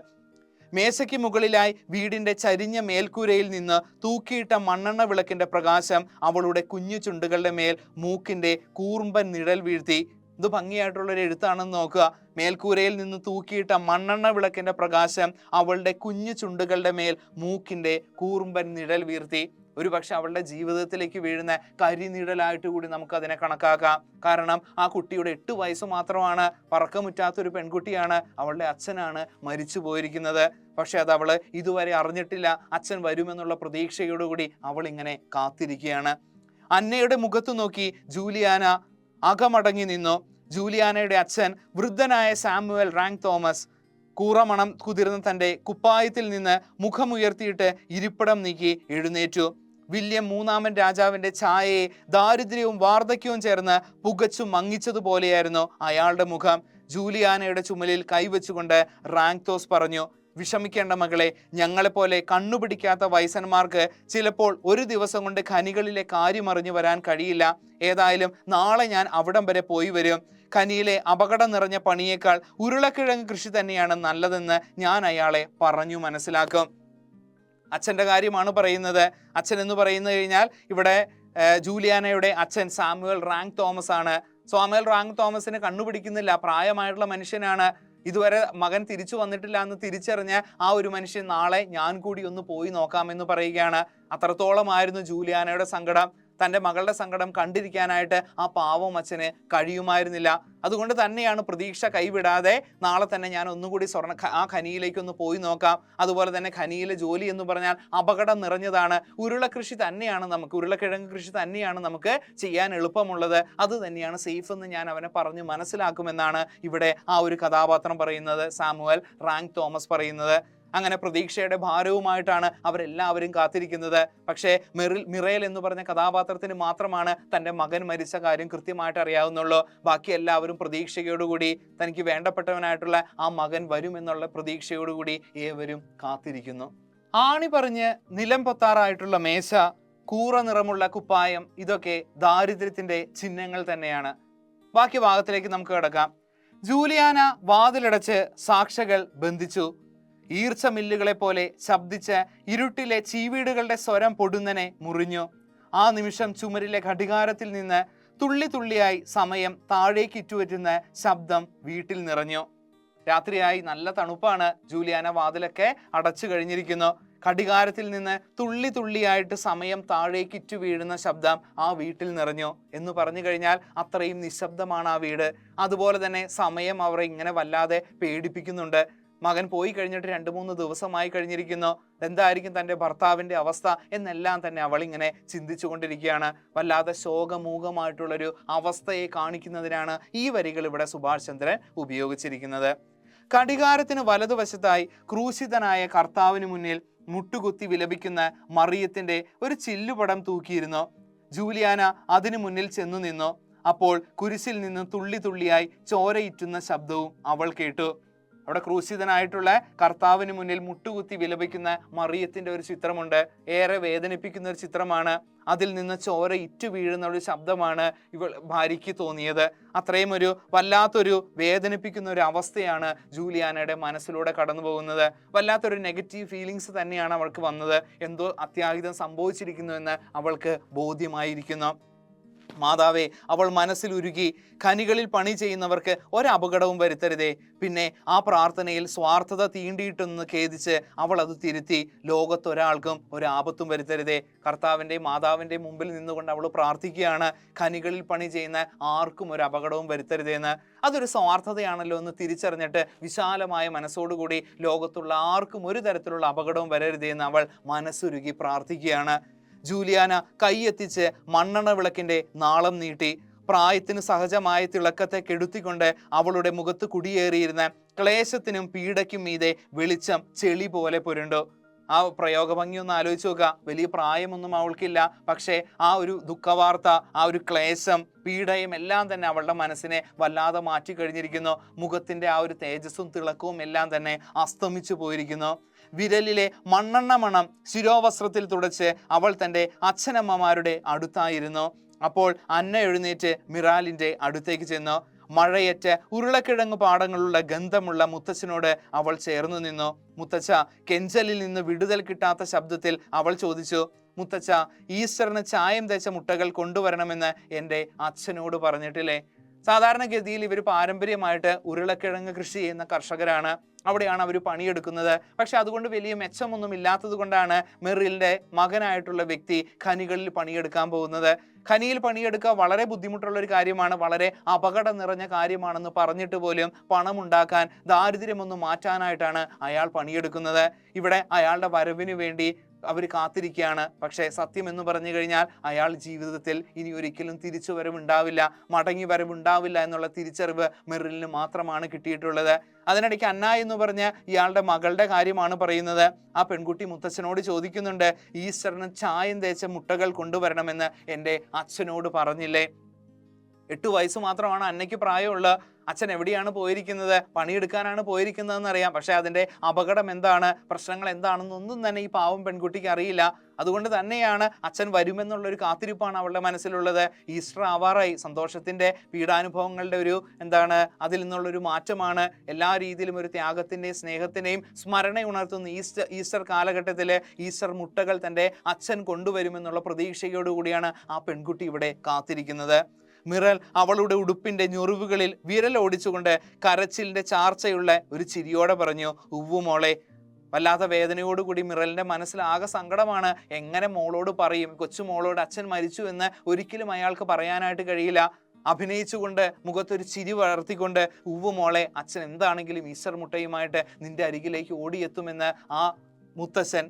Speaker 1: മേശയ്ക്ക് മുകളിലായി വീടിന്റെ ചരിഞ്ഞ മേൽക്കൂരയിൽ നിന്ന് തൂക്കിയിട്ട മണ്ണെണ്ണ വിളക്കിന്റെ പ്രകാശം അവളുടെ കുഞ്ഞു ചുണ്ടുകളുടെ മേൽ മൂക്കിന്റെ കൂർമ്പൻ നിഴൽ വീഴ്ത്തി. ഇത് ഭംഗിയായിട്ടുള്ളൊരു എഴുത്താണെന്ന് നോക്കുക. മേൽക്കൂരയിൽ നിന്ന് തൂക്കിയിട്ട മണ്ണെണ്ണ വിളക്കിന്റെ പ്രകാശം അവളുടെ കുഞ്ഞു ചുണ്ടുകളുടെ മേൽ മൂക്കിന്റെ കൂർമ്പൻ നിഴൽ വീഴ്ത്തി. ഒരു പക്ഷെ അവളുടെ ജീവിതത്തിലേക്ക് വീഴുന്ന കരിനിഴലായിട്ട് കൂടി നമുക്ക് അതിനെ കണക്കാക്കാം. കാരണം ആ കുട്ടിയുടെ 8 വയസ്സ് മാത്രമാണ്, പറക്കമുറ്റാത്തൊരു പെൺകുട്ടിയാണ്. അവളുടെ അച്ഛനാണ് മരിച്ചു പോയിരിക്കുന്നത്. പക്ഷെ അത് അവള് ഇതുവരെ അറിഞ്ഞിട്ടില്ല. അച്ഛൻ വരുമെന്നുള്ള പ്രതീക്ഷയോടുകൂടി അവൾ ഇങ്ങനെ കാത്തിരിക്കുകയാണ്. അന്നയുടെ മുഖത്തു നോക്കി ജൂലിയാന അകമടങ്ങി നിന്നു. ജൂലിയാനയുടെ അച്ഛൻ വൃദ്ധനായ സാമുവൽ റാങ് തോമസ് കൂറമണം കുതിർന്ന തൻ്റെ കുപ്പായത്തിൽ നിന്ന് മുഖമുയർത്തിയിട്ട് ഇരിപ്പിടം നീക്കി എഴുന്നേറ്റു. വില്യം 3-ാമൻ രാജാവിന്റെ ഛായയെ ദാരിദ്ര്യവും വാർദ്ധക്യവും ചേർന്ന് പുകച്ചു മങ്ങിച്ചതുപോലെയായിരുന്നു അയാളുടെ മുഖം. ജൂലിയാനയുടെ ചുമലിൽ കൈവച്ചുകൊണ്ട് റാങ്തോസ് പറഞ്ഞു, വിഷമിക്കേണ്ട മകളെ, ഞങ്ങളെപ്പോലെ കണ്ണുപിടിക്കാത്ത വയസ്സന്മാർക്ക് ചിലപ്പോൾ ഒരു ദിവസം കൊണ്ട് ഖനികളിലെ കാര്യം അറിഞ്ഞു വരാൻ കഴിയില്ല. ഏതായാലും നാളെ ഞാൻ അവിടം വരെ പോയി വരും. ഖനിയിലെ അപകടം നിറഞ്ഞ പണിയേക്കാൾ ഉരുളക്കിഴങ്ങ് കൃഷി തന്നെയാണ് നല്ലതെന്ന് ഞാൻ അയാളെ പറഞ്ഞു മനസ്സിലാക്കും. അച്ഛൻ്റെ കാര്യമാണ് പറയുന്നത്. അച്ഛൻ എന്ന് പറയുന്നു കഴിഞ്ഞാൽ ഇവിടെ ജൂലിയാനയുടെ അച്ഛൻ സാമുവൽ റാങ്ക് തോമസ് ആണ്. സാമുവൽ റാങ്ക് തോമസിനെ കണ്ണുപിടിക്കുന്നില്ല, പ്രായമായിട്ടുള്ള മനുഷ്യനാണ്. ഇതുവരെ മകൻ തിരിച്ചു വന്നിട്ടില്ല എന്ന് തിരിച്ചറിഞ്ഞ് ആ ഒരു മനുഷ്യൻ നാളെ ഞാൻ കൂടി ഒന്ന് പോയി നോക്കാമെന്ന് പറയുകയാണ്. അത്രത്തോളമായിരുന്നു ജൂലിയാനയുടെ സങ്കടം. തൻ്റെ മകളുടെ സങ്കടം കണ്ടിരിക്കാനായിട്ട് ആ പാവം അച്ഛന് കഴിയുമായിരുന്നില്ല. അതുകൊണ്ട് തന്നെയാണ് പ്രതീക്ഷ കൈവിടാതെ നാളെ തന്നെ ഞാൻ ഒന്നുകൂടി ആ ഖനിയിലേക്ക് ഒന്ന് പോയി നോക്കാം. അതുപോലെ തന്നെ ഖനിയിലെ ജോലി എന്ന് പറഞ്ഞാൽ അപകടം നിറഞ്ഞതാണ്. ഉരുളക്കിഴങ്ങ് കൃഷി തന്നെയാണ് നമുക്ക് ചെയ്യാൻ എളുപ്പമുള്ളത്. അത് തന്നെയാണ് സേഫ് എന്ന് ഞാൻ അവനെ പറഞ്ഞ് മനസ്സിലാക്കുമെന്നാണ് ഇവിടെ ആ ഒരു കഥാപാത്രം പറയുന്നത്, സാമുവൽ റാങ്ക് തോമസ് പറയുന്നത്. അങ്ങനെ പ്രതീക്ഷയുടെ ഭാരവുമായിട്ടാണ് അവരെല്ലാവരും കാത്തിരിക്കുന്നത്. പക്ഷേ മിറേൽ എന്ന് പറഞ്ഞ കഥാപാത്രത്തിന് മാത്രമാണ് തൻ്റെ മകൻ മരിച്ച കാര്യം കൃത്യമായിട്ട് അറിയാവുന്നുള്ളൂ. ബാക്കി എല്ലാവരും പ്രതീക്ഷയോടുകൂടി തനിക്ക് വേണ്ടപ്പെട്ടവനായിട്ടുള്ള ആ മകൻ വരുമെന്നുള്ള പ്രതീക്ഷയോടുകൂടി ഏവരും കാത്തിരിക്കുന്നു. ആണി പറഞ്ഞ് നിലം പൊത്താറായിട്ടുള്ള മേശ, കൂറ നിറമുള്ള കുപ്പായം, ഇതൊക്കെ ദാരിദ്ര്യത്തിന്റെ ചിഹ്നങ്ങൾ തന്നെയാണ്. ബാക്കി ഭാഗത്തിലേക്ക് നമുക്ക് കിടക്കാം. ജൂലിയാന വാതിലടച്ച് സാക്ഷികൾ ബന്ധിച്ചു. ഈർച്ച മില്ലുകളെ പോലെ ശബ്ദിച്ച് ഇരുട്ടിലെ ചീവീടുകളുടെ സ്വരം പൊടുന്നനെ മുറിഞ്ഞു. ആ നിമിഷം ചുമരിലെ ഘടികാരത്തിൽ നിന്ന് തുള്ളി തുള്ളിയായി സമയം താഴേക്ക് ഇറ്റുപറ്റുന്ന ശബ്ദം വീട്ടിൽ നിറഞ്ഞു. രാത്രിയായി, നല്ല തണുപ്പാണ്. ജൂലിയാന വാതിലൊക്കെ അടച്ചു കഴിഞ്ഞിരിക്കുന്നു. ഘടികാരത്തിൽ നിന്ന് തുള്ളി തുള്ളിയായിട്ട് സമയം താഴേക്ക് ഇറ്റു വീഴുന്ന ശബ്ദം ആ വീട്ടിൽ നിറഞ്ഞു. എന്ന് പറഞ്ഞു കഴിഞ്ഞാൽ അത്രയും നിശബ്ദമാണ് ആ വീട്. അതുപോലെ തന്നെ സമയം അവരെ ഇങ്ങനെ വല്ലാതെ പേടിപ്പിക്കുന്നുണ്ട്. മകൻ പോയി കഴിഞ്ഞിട്ട് 2-3 ദിവസമായി കഴിഞ്ഞിരിക്കുന്നു. എന്തായിരിക്കും തൻ്റെ ഭർത്താവിൻ്റെ അവസ്ഥ എന്നെല്ലാം തന്നെ അവളിങ്ങനെ ചിന്തിച്ചു കൊണ്ടിരിക്കുകയാണ്. വല്ലാതെ ശോകമൂകമായിട്ടുള്ളൊരു അവസ്ഥയെ കാണിക്കുന്നതിനാണ് ഈ വരികൾ ഇവിടെ സുഭാഷ് ചന്ദ്രൻ ഉപയോഗിച്ചിരിക്കുന്നത്. ഘടികാരത്തിന് വലതുവശത്തായി ക്രൂശിതനായ കർത്താവിന് മുന്നിൽ മുട്ടുകുത്തി വിലപിക്കുന്ന മറിയത്തിന്റെ ഒരു ചില്ലുപടം തൂക്കിയിരുന്നു. ജൂലിയാന അതിനു മുന്നിൽ ചെന്നു നിന്നു. അപ്പോൾ കുരിശിൽ നിന്ന് തുള്ളി തുള്ളിയായി ചോരയിറ്റുന്ന ശബ്ദവും അവൾ കേട്ടു. അവിടെ ക്രൂശിതനായിട്ടുള്ള കർത്താവിന് മുന്നിൽ മുട്ടുകുത്തി വിലപിക്കുന്ന മറിയത്തിന്റെ ഒരു ചിത്രമുണ്ട്. ഏറെ വേദനിപ്പിക്കുന്ന ഒരു ചിത്രമാണ്. അതിൽ നിന്ന് ചോര ഇറ്റു വീഴുന്ന ഒരു ശബ്ദമാണ് ഇവൾ ഭാര്യയ്ക്ക് തോന്നിയത്. അത്രയും ഒരു വല്ലാത്തൊരു വേദനിപ്പിക്കുന്ന ഒരു അവസ്ഥയാണ് ജൂലിയാനയുടെ മനസ്സിലൂടെ കടന്നു പോകുന്നത്. വല്ലാത്തൊരു നെഗറ്റീവ് ഫീലിങ്സ് തന്നെയാണ് അവൾക്ക് വന്നത്. എന്തോ അത്യാഹിതം സംഭവിച്ചിരിക്കുന്നു എന്ന് അവൾക്ക് ബോധ്യമായിരിക്കുന്നു. മാതാവേ, അവൾ മനസ്സിൽ ഉരുകി, ഖനികളിൽ പണി ചെയ്യുന്നവർക്ക് ഒരപകടവും വരുത്തരുതേ. പിന്നെ ആ പ്രാർത്ഥനയിൽ സ്വാർത്ഥത തീണ്ടിയിട്ടെന്ന് ഖേദിച്ച് അവൾ അത് തിരുത്തി, ലോകത്തൊരാൾക്കും ഒരാപത്തും വരുത്തരുതേ. കർത്താവിൻ്റെ മാതാവിൻ്റെ മുമ്പിൽ നിന്നുകൊണ്ട് അവൾ പ്രാർത്ഥിക്കുകയാണ്, ഖനികളിൽ പണി ചെയ്യുന്ന ആർക്കും ഒരു അപകടവും വരുത്തരുതേന്ന്. അതൊരു സ്വാർത്ഥതയാണല്ലോ എന്ന് തിരിച്ചറിഞ്ഞിട്ട് വിശാലമായ മനസ്സോടുകൂടി ലോകത്തുള്ള ആർക്കും ഒരു തരത്തിലുള്ള അപകടവും വരരുതേന്ന് അവൾ മനസ്സുരുകി പ്രാർത്ഥിക്കുകയാണ്. ജൂലിയാന കൈയെത്തിച്ച് മണ്ണെണ്ണ വിളക്കിന്റെ നാളം നീട്ടി. പ്രായത്തിന് സഹജമായ തിളക്കത്തെ കെടുത്തിക്കൊണ്ട് അവളുടെ മുഖത്ത് കുടിയേറിയിരുന്ന ക്ലേശത്തിനും പീഡയ്ക്കും മീതെ വെളിച്ചം ചെളി പോലെ പുരണ്ടു. ആ പ്രയോഗഭംഗി ഒന്ന് ആലോചിച്ച് നോക്കുക. വലിയ പ്രായമൊന്നും അവൾക്കില്ല. പക്ഷേ ആ ഒരു ദുഃഖവാർത്ത, ആ ഒരു ക്ലേശം, പീഡയും എല്ലാം തന്നെ അവളുടെ മനസ്സിനെ വല്ലാതെ മാറ്റി കഴിഞ്ഞിരിക്കുന്നു. മുഖത്തിന്റെ ആ ഒരു തേജസ്സും തിളക്കവും എല്ലാം തന്നെ അസ്തമിച്ചു പോയിരിക്കുന്നു. വിരലിലെ മണ്ണെണ്ണ മണം ശിരോവസ്ത്രത്തിൽ തുടച്ച് അവൾ തൻ്റെ അച്ഛനമ്മമാരുടെ അടുത്തായിരുന്നു. അപ്പോൾ അന്ന എഴുന്നേറ്റ് മിറാലിന്റെ അടുത്തേക്ക് ചെന്നു. മഴയറ്റ് ഉരുളക്കിഴങ്ങ് പാടങ്ങളുള്ള ഗന്ധമുള്ള മുത്തച്ഛനോട് അവൾ ചേർന്നു നിന്നു. മുത്തച്ഛ, കെഞ്ചലിൽ നിന്ന് വിടുതൽ കിട്ടാത്ത ശബ്ദത്തിൽ അവൾ ചോദിച്ചു, മുത്തച്ഛ, ഈസ്റ്ററിന് ചായം തേച്ച മുട്ടകൾ കൊണ്ടുവരണമെന്ന് എൻ്റെ അച്ഛനോട് പറഞ്ഞിട്ടില്ലേ? സാധാരണഗതിയിൽ ഇവർ പാരമ്പര്യമായിട്ട് ഉരുളക്കിഴങ്ങ് കൃഷി ചെയ്യുന്ന കർഷകരാണ്. അവിടെയാണ് അവർ പണിയെടുക്കുന്നത്. പക്ഷെ അതുകൊണ്ട് വലിയ മെച്ചമൊന്നും ഇല്ലാത്തത് കൊണ്ടാണ് മെറിലിന്റെ മകനായിട്ടുള്ള വ്യക്തി ഖനികളിൽ പണിയെടുക്കാൻ പോകുന്നത്. ഖനിയിൽ പണിയെടുക്കുക വളരെ ബുദ്ധിമുട്ടുള്ള ഒരു കാര്യമാണ്, വളരെ അപകടം നിറഞ്ഞ കാര്യമാണെന്ന് പറഞ്ഞിട്ട് പോലും പണമുണ്ടാക്കാൻ, ദാരിദ്ര്യമൊന്നും മാറ്റാനായിട്ടാണ് അയാൾ പണിയെടുക്കുന്നത്. ഇവിടെ അയാളുടെ വരവിന് വേണ്ടി അവർ കാത്തിരിക്കുകയാണ്. പക്ഷേ സത്യം എന്ന് പറഞ്ഞു കഴിഞ്ഞാൽ അയാൾ ജീവിതത്തിൽ ഇനി ഒരിക്കലും തിരിച്ചു വരവുണ്ടാവില്ല, മടങ്ങി വരവുണ്ടാവില്ല എന്നുള്ള തിരിച്ചറിവ് മെറിലിന് മാത്രമാണ് കിട്ടിയിട്ടുള്ളത്. അതിനിടയ്ക്ക് അന്ന എന്ന് പറഞ്ഞ ഇയാളുടെ മകളുടെ കാര്യമാണ് പറയുന്നത്. ആ പെൺകുട്ടി മുത്തച്ഛനോട് ചോദിക്കുന്നുണ്ട്, ഈസ്റ്ററിന് ചായം തേച്ച മുട്ടകൾ കൊണ്ടുവരണമെന്ന് എൻ്റെ അച്ഛനോട് പറഞ്ഞില്ലേ? 8 വയസ്സ് മാത്രമാണ് അന്നയ്ക്ക് പ്രായമുള്ള. അച്ഛൻ എവിടെയാണ് പോയിരിക്കുന്നത്, പണിയെടുക്കാനാണ് പോയിരിക്കുന്നതെന്ന് അറിയാം. പക്ഷെ അതിന്റെ അപകടം എന്താണ്, പ്രശ്നങ്ങൾ എന്താണെന്നൊന്നും തന്നെ ഈ പാവം പെൺകുട്ടിക്ക് അറിയില്ല. അതുകൊണ്ട് തന്നെയാണ് അച്ഛൻ വരുമെന്നുള്ളൊരു കാത്തിരിപ്പാണ് അവളുടെ മനസ്സിലുള്ളത്. ഈസ്റ്റർ ആവാറായി, സന്തോഷത്തിന്റെ പീഡാനുഭവങ്ങളുടെ ഒരു അതിൽ നിന്നുള്ളൊരു മാറ്റമാണ്. എല്ലാ രീതിയിലും ഒരു ത്യാഗത്തിന്റെയും സ്നേഹത്തിന്റെയും സ്മരണ ഉണർത്തുന്ന ഈസ്റ്റർ കാലഘട്ടത്തില് ഈസ്റ്റർ മുട്ടകൾ തന്റെ അച്ഛൻ കൊണ്ടുവരുമെന്നുള്ള പ്രതീക്ഷയോടുകൂടിയാണ് ആ പെൺകുട്ടി ഇവിടെ കാത്തിരിക്കുന്നത്. മിറൽ അവളുടെ ഉടുപ്പിന്റെ ഞൊറിവുകളിൽ വിരൽ ഓടിച്ചുകൊണ്ട് കരച്ചിലിന്റെ ചാർച്ചയുള്ള ഒരു ചിരിയോടെ പറഞ്ഞു, ഉവ്വു മോളെ. വല്ലാത്ത വേദനയോടുകൂടി മിറലിന്റെ മനസ്സിൽ ആകെ സങ്കടമാണ്. എങ്ങനെ മോളോട് പറയും, കൊച്ചുമോളോട് അച്ഛൻ മരിച്ചു എന്ന് ഒരിക്കലും അയാൾക്ക് പറയാനായിട്ട് കഴിയില്ല. അഭിനയിച്ചുകൊണ്ട് മുഖത്തൊരു ചിരി വളർത്തിക്കൊണ്ട്, ഉവ്വു മോളെ, അച്ഛൻ എന്താണെങ്കിലും ഈസ്റ്റർ മുട്ടയുമായിട്ട് നിന്റെ അരികിലേക്ക് ഓടിയെത്തുമെന്ന് ആ മുത്തച്ഛൻ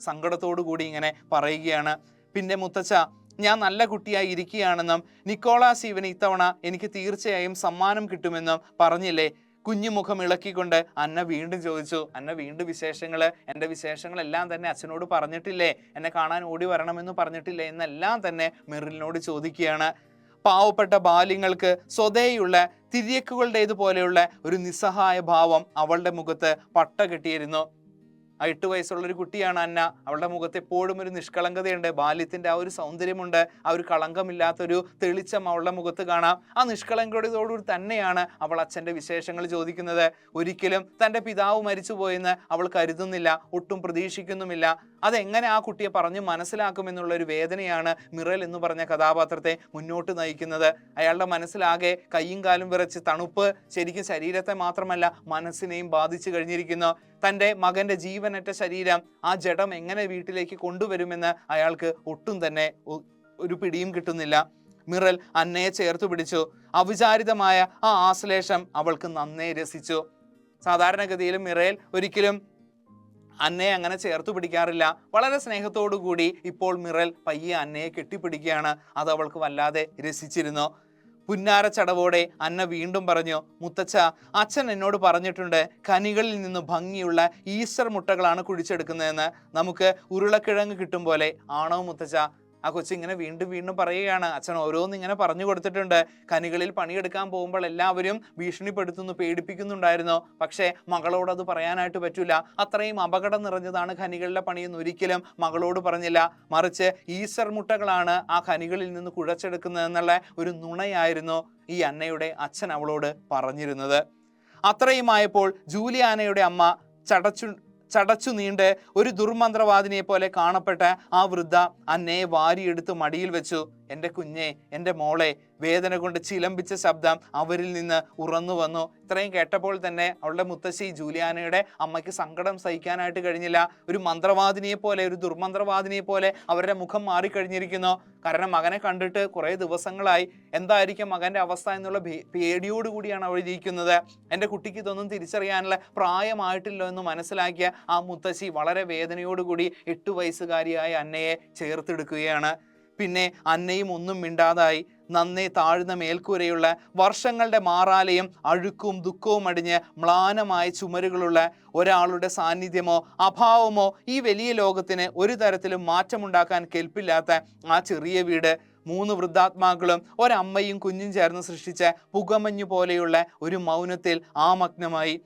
Speaker 1: സങ്കടത്തോടു കൂടി ഇങ്ങനെ പറയുകയാണ്. പിന്നെ മുത്തച്ഛ, ഞാൻ നല്ല കുട്ടിയായി ഇരിക്കുകയാണെന്നും നിക്കോളാസ് ഇവന് ഇത്തവണ എനിക്ക് തീർച്ചയായും സമ്മാനം കിട്ടുമെന്നും പറഞ്ഞില്ലേ? കുഞ്ഞുമുഖം ഇളക്കിക്കൊണ്ട് അന്ന വീണ്ടും ചോദിച്ചു. അന്ന വീണ്ടും വിശേഷങ്ങള്, എൻ്റെ വിശേഷങ്ങളെല്ലാം തന്നെ അച്ഛനോട് പറഞ്ഞിട്ടില്ലേ, എന്നെ കാണാൻ ഓടി വരണമെന്ന് പറഞ്ഞിട്ടില്ലേ എന്നെല്ലാം തന്നെ മിറലിനോട് ചോദിക്കുകയാണ്. പാവപ്പെട്ട ബാല്യങ്ങൾക്ക് സ്വതേയുള്ള തിര്യക്കുകളുടേതുപോലെയുള്ള ഒരു നിസ്സഹായ ഭാവം അവളുടെ മുഖത്ത് പട്ട കെട്ടിയിരുന്നു. ആ 8 വയസ്സുള്ളൊരു കുട്ടിയാണ് അന്ന. അവളുടെ മുഖത്ത് എപ്പോഴും ഒരു നിഷ്കളങ്കതയുണ്ട്, ബാല്യത്തിന്റെ ആ ഒരു സൗന്ദര്യമുണ്ട്, ആ ഒരു കളങ്കമില്ലാത്തൊരു തെളിച്ചം അവളുടെ മുഖത്ത് കാണാം. ആ നിഷ്കളങ്കതയോടുകൂടി തന്നെയാണ് അവൾ അച്ഛൻ്റെ വിശേഷങ്ങൾ ചോദിക്കുന്നത്. ഒരിക്കലും തൻ്റെ പിതാവ് മരിച്ചുപോയെന്ന് അവൾ കരുതുന്നില്ല, ഒട്ടും പ്രതീക്ഷിക്കുന്നുമില്ല. അതെങ്ങനെ ആ കുട്ടിയെ പറഞ്ഞ് മനസ്സിലാക്കുമെന്നുള്ള ഒരു വേദനയാണ് മിറൽ എന്ന് പറഞ്ഞ കഥാപാത്രത്തെ മുന്നോട്ട് നയിക്കുന്നത്. അയാളുടെ മനസ്സിലാകെ കയ്യും കാലും വിറച്ച് തണുപ്പ് ശരിക്കും ശരീരത്തെ മാത്രമല്ല മനസ്സിനെയും ബാധിച്ചു കഴിഞ്ഞിരിക്കുന്നു. തൻ്റെ മകന്റെ ജീവനറ്റ ശരീരം, ആ ജഡം എങ്ങനെ വീട്ടിലേക്ക് കൊണ്ടുവരുമെന്ന് അയാൾക്ക് ഒട്ടും തന്നെ ഒരു പിടിയും കിട്ടുന്നില്ല. മിറൽ അന്നയെ ചേർത്തു പിടിച്ചു. അവിചാരിതമായ ആ ആശ്ലേഷം അവൾക്ക് നന്നേ രസിച്ചു. സാധാരണഗതിയിൽ മിറൽ ഒരിക്കലും അന്നയെ അങ്ങനെ ചേർത്തു പിടിക്കാറില്ല. വളരെ സ്നേഹത്തോടു കൂടി ഇപ്പോൾ മിറൽ പയ്യെ അന്നയെ കെട്ടിപ്പിടിക്കുകയാണ്. അത് അവൾക്ക് വല്ലാതെ രസിച്ചിരുന്നു. പുന്നാര ചടവോടെ അന്ന വീണ്ടും പറഞ്ഞു, മുത്തച്ഛ, അച്ഛൻ എന്നോട് പറഞ്ഞിട്ടുണ്ട് കനികളിൽ നിന്ന് ഭംഗിയുള്ള ഈസ്റ്റർ മുട്ടകളാണ് കുഴിച്ചെടുക്കുന്നതെന്ന്. നമുക്ക് ഉരുളക്കിഴങ്ങ് കിട്ടും പോലെ ആണോ മുത്തച്ഛ? ആ കൊച്ചിങ്ങനെ വീണ്ടും വീണ്ടും പറയുകയാണ്. അച്ഛൻ ഓരോന്ന് ഇങ്ങനെ പറഞ്ഞു കൊടുത്തിട്ടുണ്ട്. കനികളിൽ പണിയെടുക്കാൻ പോകുമ്പോൾ എല്ലാവരും ഭീഷണിപ്പെടുത്തുന്നു, പേടിപ്പിക്കുന്നുണ്ടായിരുന്നു. പക്ഷേ മകളോട് അത് പറയാനായിട്ട് പറ്റൂല. അത്രയും അപകടം നിറഞ്ഞതാണ് ഖനികളിലെ പണിയെന്ന് ഒരിക്കലും മകളോട് പറഞ്ഞില്ല. മറിച്ച് ഈസ്റ്റർ മുട്ടകളാണ് ആ ഖനികളിൽ നിന്ന് കുഴച്ചെടുക്കുന്നതെന്നുള്ള ഒരു നുണയായിരുന്നു ഈ അന്നയുടെ അച്ഛൻ അവളോട് പറഞ്ഞിരുന്നത്. അത്രയുമായപ്പോൾ ജൂലിയാനയുടെ അമ്മ ചടച്ചു നീണ്ട് ഒരു ദുർമന്ത്രവാദിനിയെ പോലെ കാണപ്പെട്ട ആ വൃദ്ധ അന്നയെ വാരിയെടുത്ത് മടിയിൽ വെച്ചു. എൻ്റെ കുഞ്ഞെ, എൻ്റെ മോളെ. വേദന കൊണ്ട് ചിലമ്പിച്ച ശബ്ദം അവരിൽ നിന്ന് ഉറന്നു വന്നു. ഇത്രയും കേട്ടപ്പോൾ തന്നെ അവളുടെ മുത്തശ്ശി ജൂലിയാനയുടെ അമ്മയ്ക്ക് സങ്കടം സഹിക്കാനായിട്ട് കഴിഞ്ഞില്ല. ഒരു മന്ത്രവാദിനിയെ പോലെ, ഒരു ദുർമന്ത്രവാദിനിയെ പോലെ അവരുടെ മുഖം മാറിക്കഴിഞ്ഞിരിക്കുന്നു. കാരണം മകനെ കണ്ടിട്ട് കുറേ ദിവസങ്ങളായി. എന്തായിരിക്കും മകന്റെ അവസ്ഥ എന്നുള്ള പേടിയോടുകൂടിയാണ് അവൾ ഇരിക്കുന്നത്. എൻ്റെ കുട്ടിക്ക് ഇതൊന്നും തിരിച്ചറിയാനുള്ള പ്രായമായിട്ടില്ലോ എന്ന് മനസ്സിലാക്കിയ ആ മുത്തശ്ശി വളരെ വേദനയോടുകൂടി 8 വയസ്സുകാരിയായ അന്നയെ ചേർത്തെടുക്കുകയാണ്. പിന്നെ അന്നയും ഒന്നും മിണ്ടാതായി. നന്നേ താഴ്ന്ന മേൽക്കൂരയുള്ള, വർഷങ്ങളുടെ മാറാലയും അഴുക്കും ദുഃഖവും അടിഞ്ഞ് മ്ലാനമായ ചുമരുകളുള്ള ഒരാളുടെ സാന്നിധ്യമോ അഭാവമോ ഈ വലിയ ലോകത്തിന് ഒരു തരത്തിലും മാറ്റമുണ്ടാക്കാൻ കെൽപ്പില്ലാത്ത ആ ചെറിയ വീട് 3 വൃദ്ധാത്മാക്കളും ഒരമ്മയും കുഞ്ഞും ചേർന്ന് സൃഷ്ടിച്ച പുകമഞ്ഞു പോലെയുള്ള ഒരു മൗനത്തിൽ ആമഗ്നമായി.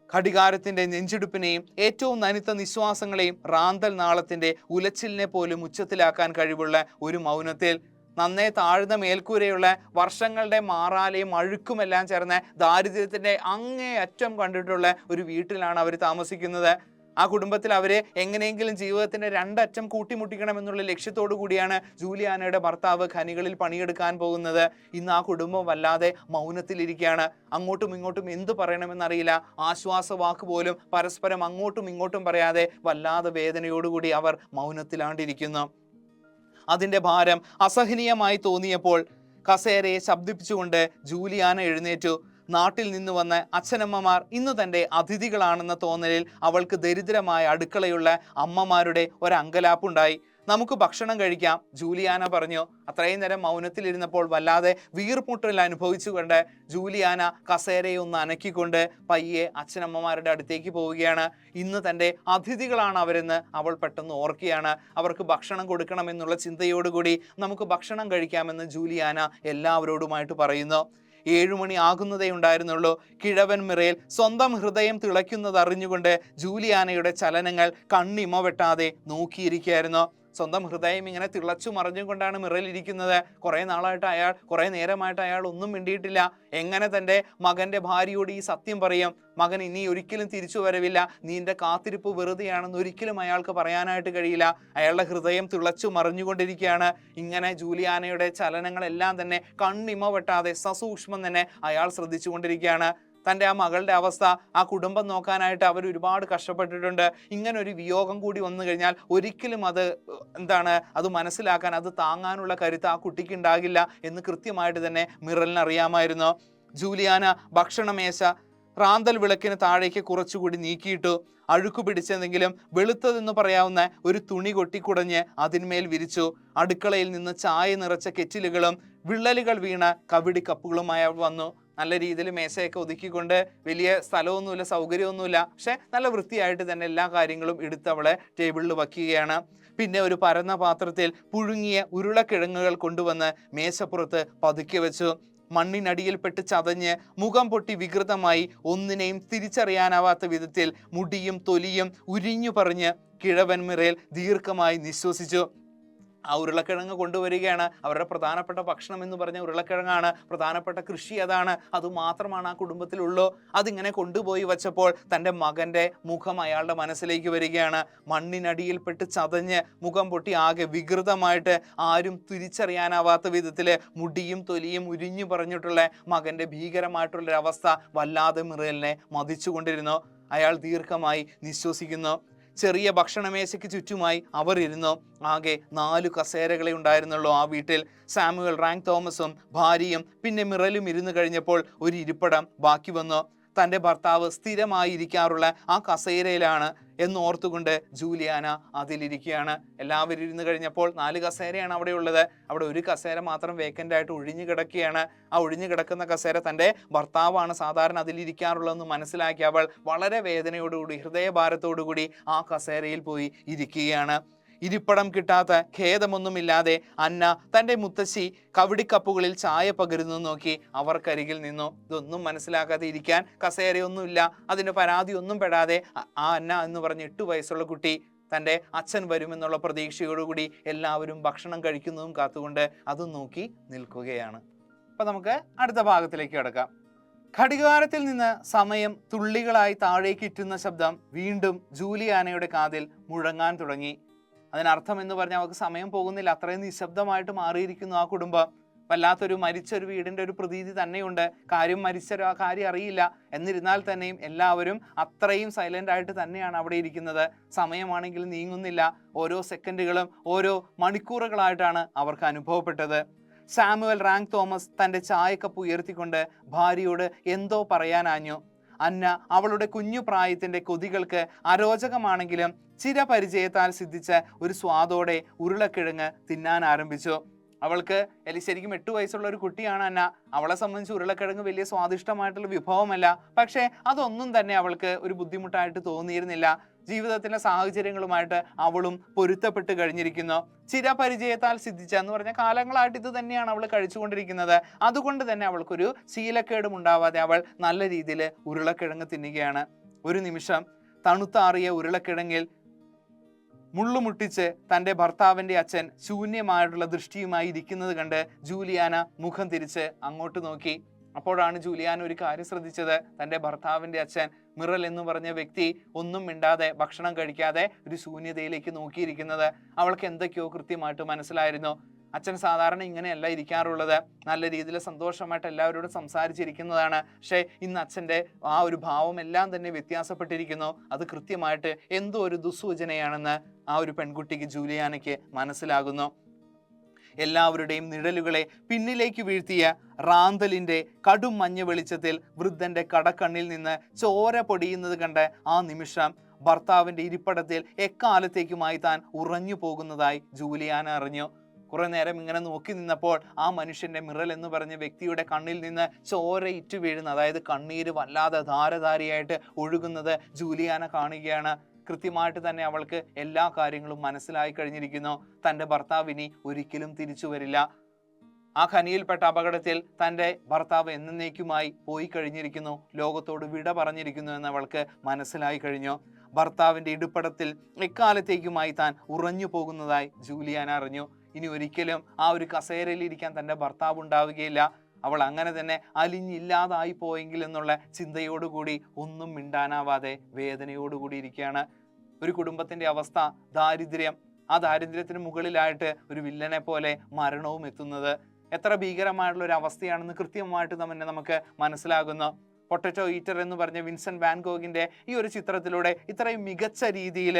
Speaker 1: ഘടികാരത്തിന്റെ നെഞ്ചിടുപ്പിനെയും ഏറ്റവും നനുത്ത നിശ്വാസങ്ങളെയും റാന്തൽ നാളത്തിന്റെ ഉലച്ചിലിനെ പോലും ഉച്ചത്തിലാക്കാൻ കഴിവുള്ള ഒരു മൗനത്തിൽ, നന്നേ താഴ്ന്ന മേൽക്കൂരയുള്ള, വർഷങ്ങളുടെ മാറാലയും അഴുക്കുമെല്ലാം ചേർന്ന് ദാരിദ്ര്യത്തിന്റെ അങ്ങേ അറ്റം കണ്ടിട്ടുള്ള ഒരു വീട്ടിലാണ് അവർ താമസിക്കുന്നത്. ആ കുടുംബത്തിൽ അവരെ എങ്ങനെയെങ്കിലും ജീവിതത്തിന്റെ 2 അറ്റം കൂട്ടിമുട്ടിക്കണം എന്നുള്ള ലക്ഷ്യത്തോടു കൂടിയാണ് ജൂലിയാനയുടെ ഭർത്താവ് ഖനികളിൽ പണിയെടുക്കാൻ പോകുന്നത്. ഇന്ന് ആ കുടുംബം വല്ലാതെ മൗനത്തിലിരിക്കുകയാണ്. അങ്ങോട്ടും ഇങ്ങോട്ടും എന്ത് പറയണമെന്നറിയില്ല. ആശ്വാസവാക്ക് പോലും പരസ്പരം അങ്ങോട്ടും ഇങ്ങോട്ടും പറയാതെ വല്ലാതെ വേദനയോടുകൂടി അവർ മൗനത്തിലാണ്ടിരിക്കുന്നു. അതിൻ്റെ ഭാരം അസഹനീയമായി തോന്നിയപ്പോൾ കസേരയെ ശബ്ദിപ്പിച്ചുകൊണ്ട് ജൂലിയാന എഴുന്നേറ്റു. നാട്ടിൽ നിന്ന് വന്ന അച്ഛനമ്മമാർ ഇന്ന് തൻ്റെ അതിഥികളാണെന്ന തോന്നലിൽ അവൾക്ക് ദരിദ്രമായ അടുക്കളയുള്ള അമ്മമാരുടെ ഒരങ്കലാപ്പുണ്ടായി. നമുക്ക് ഭക്ഷണം കഴിക്കാം, ജൂലിയാന പറഞ്ഞു. അത്രയും നേരം മൗനത്തിലിരുന്നപ്പോൾ വല്ലാതെ വീർമുട്ടൽ അനുഭവിച്ചുകൊണ്ട് ജൂലിയാന കസേരയെ ഒന്ന് അനക്കിക്കൊണ്ട് പയ്യെ അച്ഛനമ്മമാരുടെ അടുത്തേക്ക് പോവുകയാണ്. ഇന്ന് തൻ്റെ അതിഥികളാണ് അവരെന്ന് അവൾ പെട്ടെന്ന് ഓർക്കുകയാണ്. അവർക്ക് ഭക്ഷണം കൊടുക്കണമെന്നുള്ള ചിന്തയോടുകൂടി നമുക്ക് ഭക്ഷണം കഴിക്കാമെന്ന് ജൂലിയാന എല്ലാവരോടുമായിട്ട് പറയുന്നു. 7 മണി ആകുന്നതേ ഉണ്ടായിരുന്നുള്ളൂ. കിഴവൻ മിറേൽ സ്വന്തം ഹൃദയം തിളയ്ക്കുന്നത് അറിഞ്ഞുകൊണ്ട് ജൂലിയാനയുടെ ചലനങ്ങൾ കണ്ണിമ വെട്ടാതെ നോക്കിയിരിക്കുകയായിരുന്നു. സ്വന്തം ഹൃദയം ഇങ്ങനെ തിളച്ചു മറിഞ്ഞുകൊണ്ടാണ് മിറേൽ ഇരിക്കുന്നത്. കുറേ നേരമായിട്ട് അയാൾ ഒന്നും മിണ്ടിയിട്ടില്ല. എങ്ങനെ തൻ്റെ മകൻ്റെ ഭാര്യയോട് ഈ സത്യം പറയും? മകൻ ഇനി ഒരിക്കലും തിരിച്ചു വരവില്ല, നിന്റെ കാത്തിരിപ്പ് വെറുതെയാണെന്ന് ഒരിക്കലും അയാൾക്ക് പറയാനായിട്ട് കഴിയില്ല. അയാളുടെ ഹൃദയം തിളച്ചു മറിഞ്ഞുകൊണ്ടിരിക്കുകയാണ്. ഇങ്ങനെ ജൂലിയാനയുടെ ചലനങ്ങളെല്ലാം തന്നെ കണ്ണിമ വെട്ടാതെ സസൂക്ഷ്മം തന്നെ അയാൾ ശ്രദ്ധിച്ചുകൊണ്ടിരിക്കുകയാണ്. തൻ്റെ ആ മകളുടെ അവസ്ഥ, ആ കുടുംബം നോക്കാനായിട്ട് അവർ ഒരുപാട് കഷ്ടപ്പെട്ടിട്ടുണ്ട്. ഇങ്ങനെ ഒരു വിയോഗം കൂടി വന്നു കഴിഞ്ഞാൽ ഒരിക്കലും അത് മനസ്സിലാക്കാൻ, അത് താങ്ങാനുള്ള കരുത്ത് ആ കുട്ടിക്ക് ഉണ്ടാകില്ല എന്ന് കൃത്യമായിട്ട് തന്നെ മിറലിന് അറിയാമായിരുന്നു. ജൂലിയാന ഭക്ഷണമേശ റാന്തൽ വിളക്കിന് താഴേക്ക് കുറച്ചുകൂടി നീക്കിയിട്ടു. അഴുക്കു പിടിച്ചെന്തെങ്കിലും വെളുത്തതെന്ന് പറയാവുന്ന ഒരു തുണി കൊട്ടിക്കുടഞ്ഞ് അതിന്മേൽ വിരിച്ചു. അടുക്കളയിൽ നിന്ന് ചായ നിറച്ച കെറ്റിലുകളും വിള്ളലുകൾ വീണ കവിടി കപ്പുകളുമായി അവൾ വന്നു. നല്ല രീതിയിൽ മേശയൊക്കെ ഒതുക്കിക്കൊണ്ട്, വലിയ സ്ഥലമൊന്നുമില്ല, സൗകര്യമൊന്നുമില്ല, പക്ഷെ നല്ല വൃത്തിയായിട്ട് തന്നെ എല്ലാ കാര്യങ്ങളും എടുത്ത് അവളെ ടേബിളിൽ വയ്ക്കുകയാണ്. പിന്നെ ഒരു പരന്ന പാത്രത്തിൽ പുഴുങ്ങിയ ഉരുളക്കിഴങ്ങുകൾ കൊണ്ടുവന്ന് മേശപ്പുറത്ത് പതുക്കി വെച്ചു. മണ്ണിനടിയിൽപ്പെട്ട് ചതഞ്ഞ് മുഖം പൊട്ടി വികൃതമായി ഒന്നിനെയും തിരിച്ചറിയാനാവാത്ത വിധത്തിൽ മുടിയും തൊലിയും ഉരിഞ്ഞു പറഞ്ഞ് കിഴവൻ മിറേൽ ദീർഘമായി നിശ്വസിച്ചു. ആ ഉരുളക്കിഴങ്ങ് കൊണ്ടുവരികയാണ്. അവരുടെ പ്രധാനപ്പെട്ട ഭക്ഷണം എന്ന് പറഞ്ഞ ഉരുളക്കിഴങ്ങാണ്. പ്രധാനപ്പെട്ട കൃഷി അതാണ്. അതുമാത്രമാണ് ആ കുടുംബത്തിലുള്ളൂ. അതിങ്ങനെ കൊണ്ടുപോയി വച്ചപ്പോൾ തൻ്റെ മകൻ്റെ മുഖം അയാളുടെ മനസ്സിലേക്ക് വരികയാണ്. മണ്ണിനടിയിൽപ്പെട്ട് ചതഞ്ഞ് മുഖം പൊട്ടി ആകെ വികൃതമായിട്ട് ആരും തിരിച്ചറിയാനാവാത്ത വിധത്തിൽ മുടിയും തൊലിയും ഉരിഞ്ഞു പറഞ്ഞിട്ടുള്ള മകൻ്റെ ഭീകരമായിട്ടുള്ളൊരവസ്ഥ വല്ലാതെ മിറേലിനെ മതിച്ചുകൊണ്ടിരുന്നു. അയാൾ ദീർഘമായി നിശ്വസിക്കുന്നു. ചെറിയ ഭക്ഷണമേശയ്ക്ക് ചുറ്റുമായി അവർ ഇരുന്നു. ആകെ 4 കസേരകളെ ഉണ്ടായിരുന്നുള്ളൂ ആ വീട്ടിൽ. സാമുവൽ റാങ്ക് തോമസും ഭാര്യയും പിന്നെ മിറലും ഇരുന്ന് കഴിഞ്ഞപ്പോൾ ഒരു ഇരിപ്പിടം ബാക്കി വന്നു. തൻ്റെ ഭർത്താവ് സ്ഥിരമായി ഇരിക്കാറുള്ള ആ കസേരയിലാണ് എന്നോർത്തുകൊണ്ട് ജൂലിയാന അതിലിരിക്കുകയാണ്. എല്ലാവരും ഇരുന്ന് കഴിഞ്ഞപ്പോൾ 4 കസേരയാണ് അവിടെ ഉള്ളത്. അവിടെ ഒരു കസേര മാത്രം വേക്കൻ്റ് ആയിട്ട് ഒഴിഞ്ഞു കിടക്കുകയാണ്. ആ ഒഴിഞ്ഞു കിടക്കുന്ന കസേര തൻ്റെ ഭർത്താവാണ് സാധാരണ അതിലിരിക്കാറുള്ളതെന്ന് മനസ്സിലാക്കി അവൾ വളരെ വേദനയോടുകൂടി, ഹൃദയഭാരത്തോടുകൂടി ആ കസേരയിൽ പോയി ഇരിക്കുകയാണ്. ഇരിപ്പിടം കിട്ടാത്ത ഖേദമൊന്നുമില്ലാതെ അന്ന തൻ്റെ മുത്തശ്ശി കവിടിക്കപ്പുകളിൽ ചായ പകരുന്നു നോക്കി അവർക്കരികിൽ നിന്നു. ഇതൊന്നും മനസ്സിലാക്കാതെ ഇരിക്കാൻ കസേരയൊന്നുമില്ല. അതിന് പരാതിയൊന്നും പെടാതെ ആ അന്ന എന്ന് പറഞ്ഞ 8 വയസ്സുള്ള കുട്ടി തൻ്റെ അച്ഛൻ വരുമെന്നുള്ള പ്രതീക്ഷയോടുകൂടി എല്ലാവരും ഭക്ഷണം കഴിക്കുന്നതും കാത്തുകൊണ്ട് അതും നോക്കി നിൽക്കുകയാണ്. അപ്പം നമുക്ക് അടുത്ത ഭാഗത്തിലേക്ക് കിടക്കാം. ഘടികാരത്തിൽ നിന്ന് സമയം തുള്ളികളായി താഴേക്ക് ഇറ്റുന്ന ശബ്ദം വീണ്ടും ജൂലിയാനയുടെ കാതിൽ മുഴങ്ങാൻ തുടങ്ങി. അതിനർത്ഥം എന്ന് പറഞ്ഞാൽ അവർക്ക് സമയം പോകുന്നില്ല, അത്രയും നിശബ്ദമായിട്ട് മാറിയിരിക്കുന്നു ആ കുടുംബം. വല്ലാത്തൊരു മരിച്ചൊരു വീടിൻ്റെ ഒരു പ്രതീതി തന്നെയുണ്ട്. മരിച്ചൊരു ആ കാര്യം അറിയില്ല. എന്നിരുന്നാൽ തന്നെയും എല്ലാവരും അത്രയും സൈലൻ്റ് ആയിട്ട് തന്നെയാണ് അവിടെ ഇരിക്കുന്നത്. സമയമാണെങ്കിൽ നീങ്ങുന്നില്ല. ഓരോ സെക്കൻഡുകളും ഓരോ മണിക്കൂറുകളായിട്ടാണ് അവർക്ക് അനുഭവപ്പെട്ടത്. സാമുവൽ റാങ്ക് തോമസ് തൻ്റെ ചായക്കപ്പ് ഉയർത്തിക്കൊണ്ട് ഭാര്യയോട് എന്തോ പറയാനാഞ്ഞു. അന്ന അവളുടെ കുഞ്ഞു പ്രായത്തിൻ്റെ കൊതികൾക്ക് അരോചകമാണെങ്കിലും ചിരപരിചയത്താൽ സിദ്ധിച്ച ഒരു സ്വാദോടെ ഉരുളക്കിഴങ്ങ് തിന്നാൻ ആരംഭിച്ചു. അവൾക്ക് ശരിക്കും 8 വയസ്സുള്ള ഒരു കുട്ടിയാണ് അന്ന. അവളെ സംബന്ധിച്ച് ഉരുളക്കിഴങ്ങ് വലിയ സ്വാദിഷ്ടമായിട്ടുള്ള വിഭവമല്ല. പക്ഷേ അതൊന്നും തന്നെ അവൾക്ക് ഒരു ബുദ്ധിമുട്ടായിട്ട് തോന്നിയിരുന്നില്ല. ജീവിതത്തിലെ സാഹചര്യങ്ങളുമായിട്ട് അവളും പൊരുത്തപ്പെട്ട് കഴിഞ്ഞിരിക്കുന്നു. ചിരപരിചയത്താൽ സിദ്ധിച്ച എന്ന് പറഞ്ഞ കാലങ്ങളായിട്ട് ഇത് തന്നെയാണ് അവൾ കഴിച്ചുകൊണ്ടിരിക്കുന്നത്. അതുകൊണ്ട് തന്നെ അവൾക്കൊരു ശീലക്കേടും ഉണ്ടാവാതെ അവൾ നല്ല രീതിയിൽ ഉരുളക്കിഴങ്ങ് തിന്നുകയാണ്. ഒരു നിമിഷം തണുത്താറിയ ഉരുളക്കിഴങ്ങിൽ മുള്ളുമുട്ടിച്ച് തൻ്റെ ഭർത്താവിൻ്റെ അച്ഛൻ ശൂന്യമായിട്ടുള്ള ദൃഷ്ടിയുമായി ഇരിക്കുന്നത് കണ്ട് ജൂലിയാന മുഖം തിരിച്ച് അങ്ങോട്ട് നോക്കി. അപ്പോഴാണ് ജൂലിയാന ഒരു കാര്യം ശ്രദ്ധിച്ചത്. തൻ്റെ ഭർത്താവിൻ്റെ അച്ഛൻ മിറൽ എന്ന് പറഞ്ഞ വ്യക്തി ഒന്നും മിണ്ടാതെ ഭക്ഷണം കഴിക്കാതെ ഒരു ശൂന്യതയിലേക്ക് നോക്കിയിരിക്കുന്നത് അവൾക്ക് എന്തൊക്കെയോ കൃത്യമായിട്ട് മനസ്സിലായിരുന്നു. അച്ഛൻ സാധാരണ ഇങ്ങനെയല്ല ഇരിക്കാറുള്ളത്. നല്ല രീതിയിൽ സന്തോഷമായിട്ട് എല്ലാവരോടും സംസാരിച്ചിരിക്കുന്നതാണ്. പക്ഷേ ഇന്ന് അച്ഛൻ്റെ ആ ഒരു ഭാവം എല്ലാം തന്നെ വ്യത്യാസപ്പെട്ടിരിക്കുന്നു. അത് കൃത്യമായിട്ട് എന്തോ ഒരു ദുസ്സൂചനയാണെന്ന് ആ ഒരു പെൺകുട്ടിക്ക് ജൂലിയാനയ്ക്ക് മനസ്സിലാകുന്നു. എല്ലാവരുടെയും നിഴലുകളെ പിന്നിലേക്ക് വീഴ്ത്തിയ റാന്തലിൻ്റെ കടും മഞ്ഞ വെളിച്ചത്തിൽ വൃദ്ധൻ്റെ കടക്കണ്ണിൽ നിന്ന് ചോര പൊടിയുന്നത് കണ്ട് ആ നിമിഷം ഭർത്താവിന്റെ ഇരിപ്പിടത്തിൽ എക്കാലത്തേക്കുമായി താൻ ഉറഞ്ഞു പോകുന്നതായി ജൂലിയാന അറിഞ്ഞു. കുറെ നേരം ഇങ്ങനെ നോക്കി നിന്നപ്പോൾ ആ മനുഷ്യന്റെ മിറൽ എന്ന് പറഞ്ഞ വ്യക്തിയുടെ കണ്ണിൽ നിന്ന് ചോര ഇറ്റു വീഴുന്ന, അതായത് കണ്ണീര് വല്ലാതെ ധാരധാരിയായിട്ട് ഒഴുകുന്നത് ജൂലിയാന കാണുകയാണ്. കൃത്യമായിട്ട് തന്നെ അവൾക്ക് എല്ലാ കാര്യങ്ങളും മനസ്സിലായി കഴിഞ്ഞിരിക്കുന്നു. തൻ്റെ ഭർത്താവിനി ഒരിക്കലും തിരിച്ചു വരില്ല. ആ ഖനിയിൽപ്പെട്ട അപകടത്തിൽ തൻ്റെ ഭർത്താവ് എന്നേക്കുമായി പോയി കഴിഞ്ഞിരിക്കുന്നു, ലോകത്തോട് വിട പറഞ്ഞിരിക്കുന്നു എന്ന് അവൾക്ക് മനസ്സിലായി കഴിഞ്ഞു. ഭർത്താവിൻ്റെ ഇടുപ്പടത്തിൽ എക്കാലത്തേക്കുമായി താൻ ഉറഞ്ഞു പോകുന്നതായി ജൂലിയാന അറിഞ്ഞു. ഇനി ഒരിക്കലും ആ ഒരു കസേരയിൽ ഇരിക്കാൻ തൻ്റെ ഭർത്താവ് ഉണ്ടാവുകയില്ല. അവൾ അങ്ങനെ തന്നെ അലിഞ്ഞില്ലാതായി പോയെങ്കിൽ എന്നുള്ള ചിന്തയോടുകൂടി ഒന്നും മിണ്ടാനാവാതെ വേദനയോടുകൂടി ഇരിക്കുകയാണ്. ഒരു കുടുംബത്തിന്റെ അവസ്ഥ ദാരിദ്ര്യം, ആ ദാരിദ്ര്യത്തിന് മുകളിലായിട്ട് ഒരു വില്ലനെ പോലെ മരണവും എത്തുന്നത് എത്ര ഭീകരമായിട്ടുള്ള ഒരു അവസ്ഥയാണെന്ന് കൃത്യമായിട്ട് നമുക്ക് മനസ്സിലാകുന്നു. പൊട്ടറ്റോ ഈറ്റർ എന്ന് പറഞ്ഞ വിൻസെന്റ് വാൻ ഗോഗിന്റെ ഈ ഒരു ചിത്രത്തിലൂടെ ഇത്രയും മികച്ച രീതിയിൽ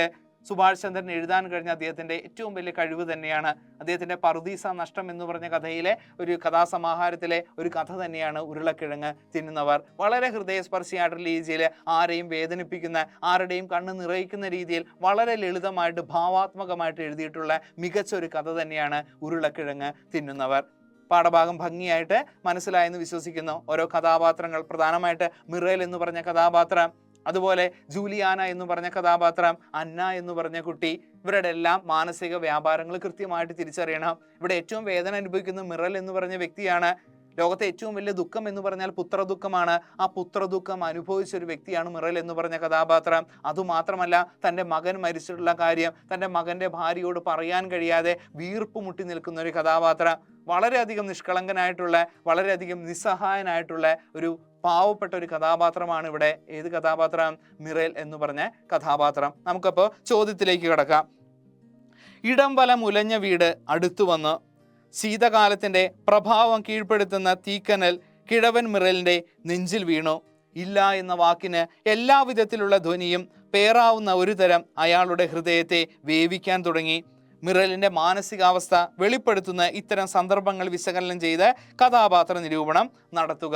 Speaker 1: സുഭാഷ് ചന്ദ്രൻ എഴുതാൻ കഴിഞ്ഞ അദ്ദേഹത്തിന്റെ ഏറ്റവും വലിയ കഴിവ് തന്നെയാണ്. അദ്ദേഹത്തിന്റെ പറുദീസ നഷ്ടം എന്ന് പറഞ്ഞ കഥയിലെ ഒരു കഥാസമാഹാരത്തിലെ ഒരു കഥ തന്നെയാണ് ഉരുളക്കിഴങ്ങ് തിന്നുന്നവർ. വളരെ ഹൃദയസ്പർശിയായിട്ടുള്ള രീതിയിൽ ആരെയും വേദനിപ്പിക്കുന്ന, ആരുടെയും കണ്ണ് നിറയിക്കുന്ന രീതിയിൽ വളരെ ലളിതമായിട്ട് ഭാവാത്മകമായിട്ട് എഴുതിയിട്ടുള്ള മികച്ച ഒരു കഥ തന്നെയാണ് ഉരുളക്കിഴങ്ങ് തിന്നുന്നവർ. പാഠഭാഗം ഭംഗിയായിട്ട് മനസ്സിലായെന്ന് വിശ്വസിക്കുന്നു. ഓരോ കഥാപാത്രങ്ങൾ, പ്രധാനമായിട്ട് മിറേൽ എന്ന് പറഞ്ഞ കഥാപാത്രം, അതുപോലെ ജൂലിയാന എന്ന് പറഞ്ഞ കഥാപാത്രം, അന്ന എന്ന് പറഞ്ഞ കുട്ടി, ഇവരുടെ എല്ലാം മാനസിക വ്യാപാരങ്ങൾ കൃത്യമായിട്ട് തിരിച്ചറിയണം. ഇവിടെ ഏറ്റവും വേദന അനുഭവിക്കുന്ന മിറൽ എന്ന് പറഞ്ഞ വ്യക്തിയാണ്. ലോകത്തെ ഏറ്റവും വലിയ ദുഃഖം എന്ന് പറഞ്ഞാൽ പുത്രദുഃഖമാണ്. ആ പുത്രദുഃഖം അനുഭവിച്ച ഒരു വ്യക്തിയാണ് മിറൽ എന്ന് പറഞ്ഞ കഥാപാത്രം. അതുമാത്രമല്ല, തൻ്റെ മകൻ മരിച്ചിട്ടുള്ള കാര്യം തൻ്റെ മകൻ്റെ ഭാര്യയോട് പറയാൻ കഴിയാതെ വീർപ്പ് മുട്ടി നിൽക്കുന്ന ഒരു കഥാപാത്രം. വളരെയധികം നിഷ്കളങ്കനായിട്ടുള്ള, വളരെയധികം നിസ്സഹായനായിട്ടുള്ള ഒരു പാവപ്പെട്ട ഒരു കഥാപാത്രമാണ് ഇവിടെ. ഏത് കഥാപാത്രം? മിറേൽ എന്ന് പറഞ്ഞ കഥാപാത്രം. നമുക്കപ്പോൾ ചോദ്യത്തിലേക്ക് കിടക്കാം. ഇടം വലം ഉലഞ്ഞ വീട് അടുത്തു വന്ന് ശീതകാലത്തിന്റെ പ്രഭാവം കീഴ്പ്പെടുത്തുന്ന തീക്കനൽ കിഴവൻ മിറലിന്റെ നെഞ്ചിൽ വീണു. ഇല്ല എന്ന വാക്കിന് എല്ലാവിധത്തിലുള്ള ധ്വനിയും പേറാവുന്ന ഒരു തരം അയാളുടെ ഹൃദയത്തെ വേവിക്കാൻ തുടങ്ങി. മിറലിന്റെ മാനസികാവസ്ഥ വെളിപ്പെടുത്തുന്ന ഇത്തരം സന്ദർഭങ്ങൾ വിശകലനം ചെയ്ത് കഥാപാത്ര നിരൂപണം നടത്തുക.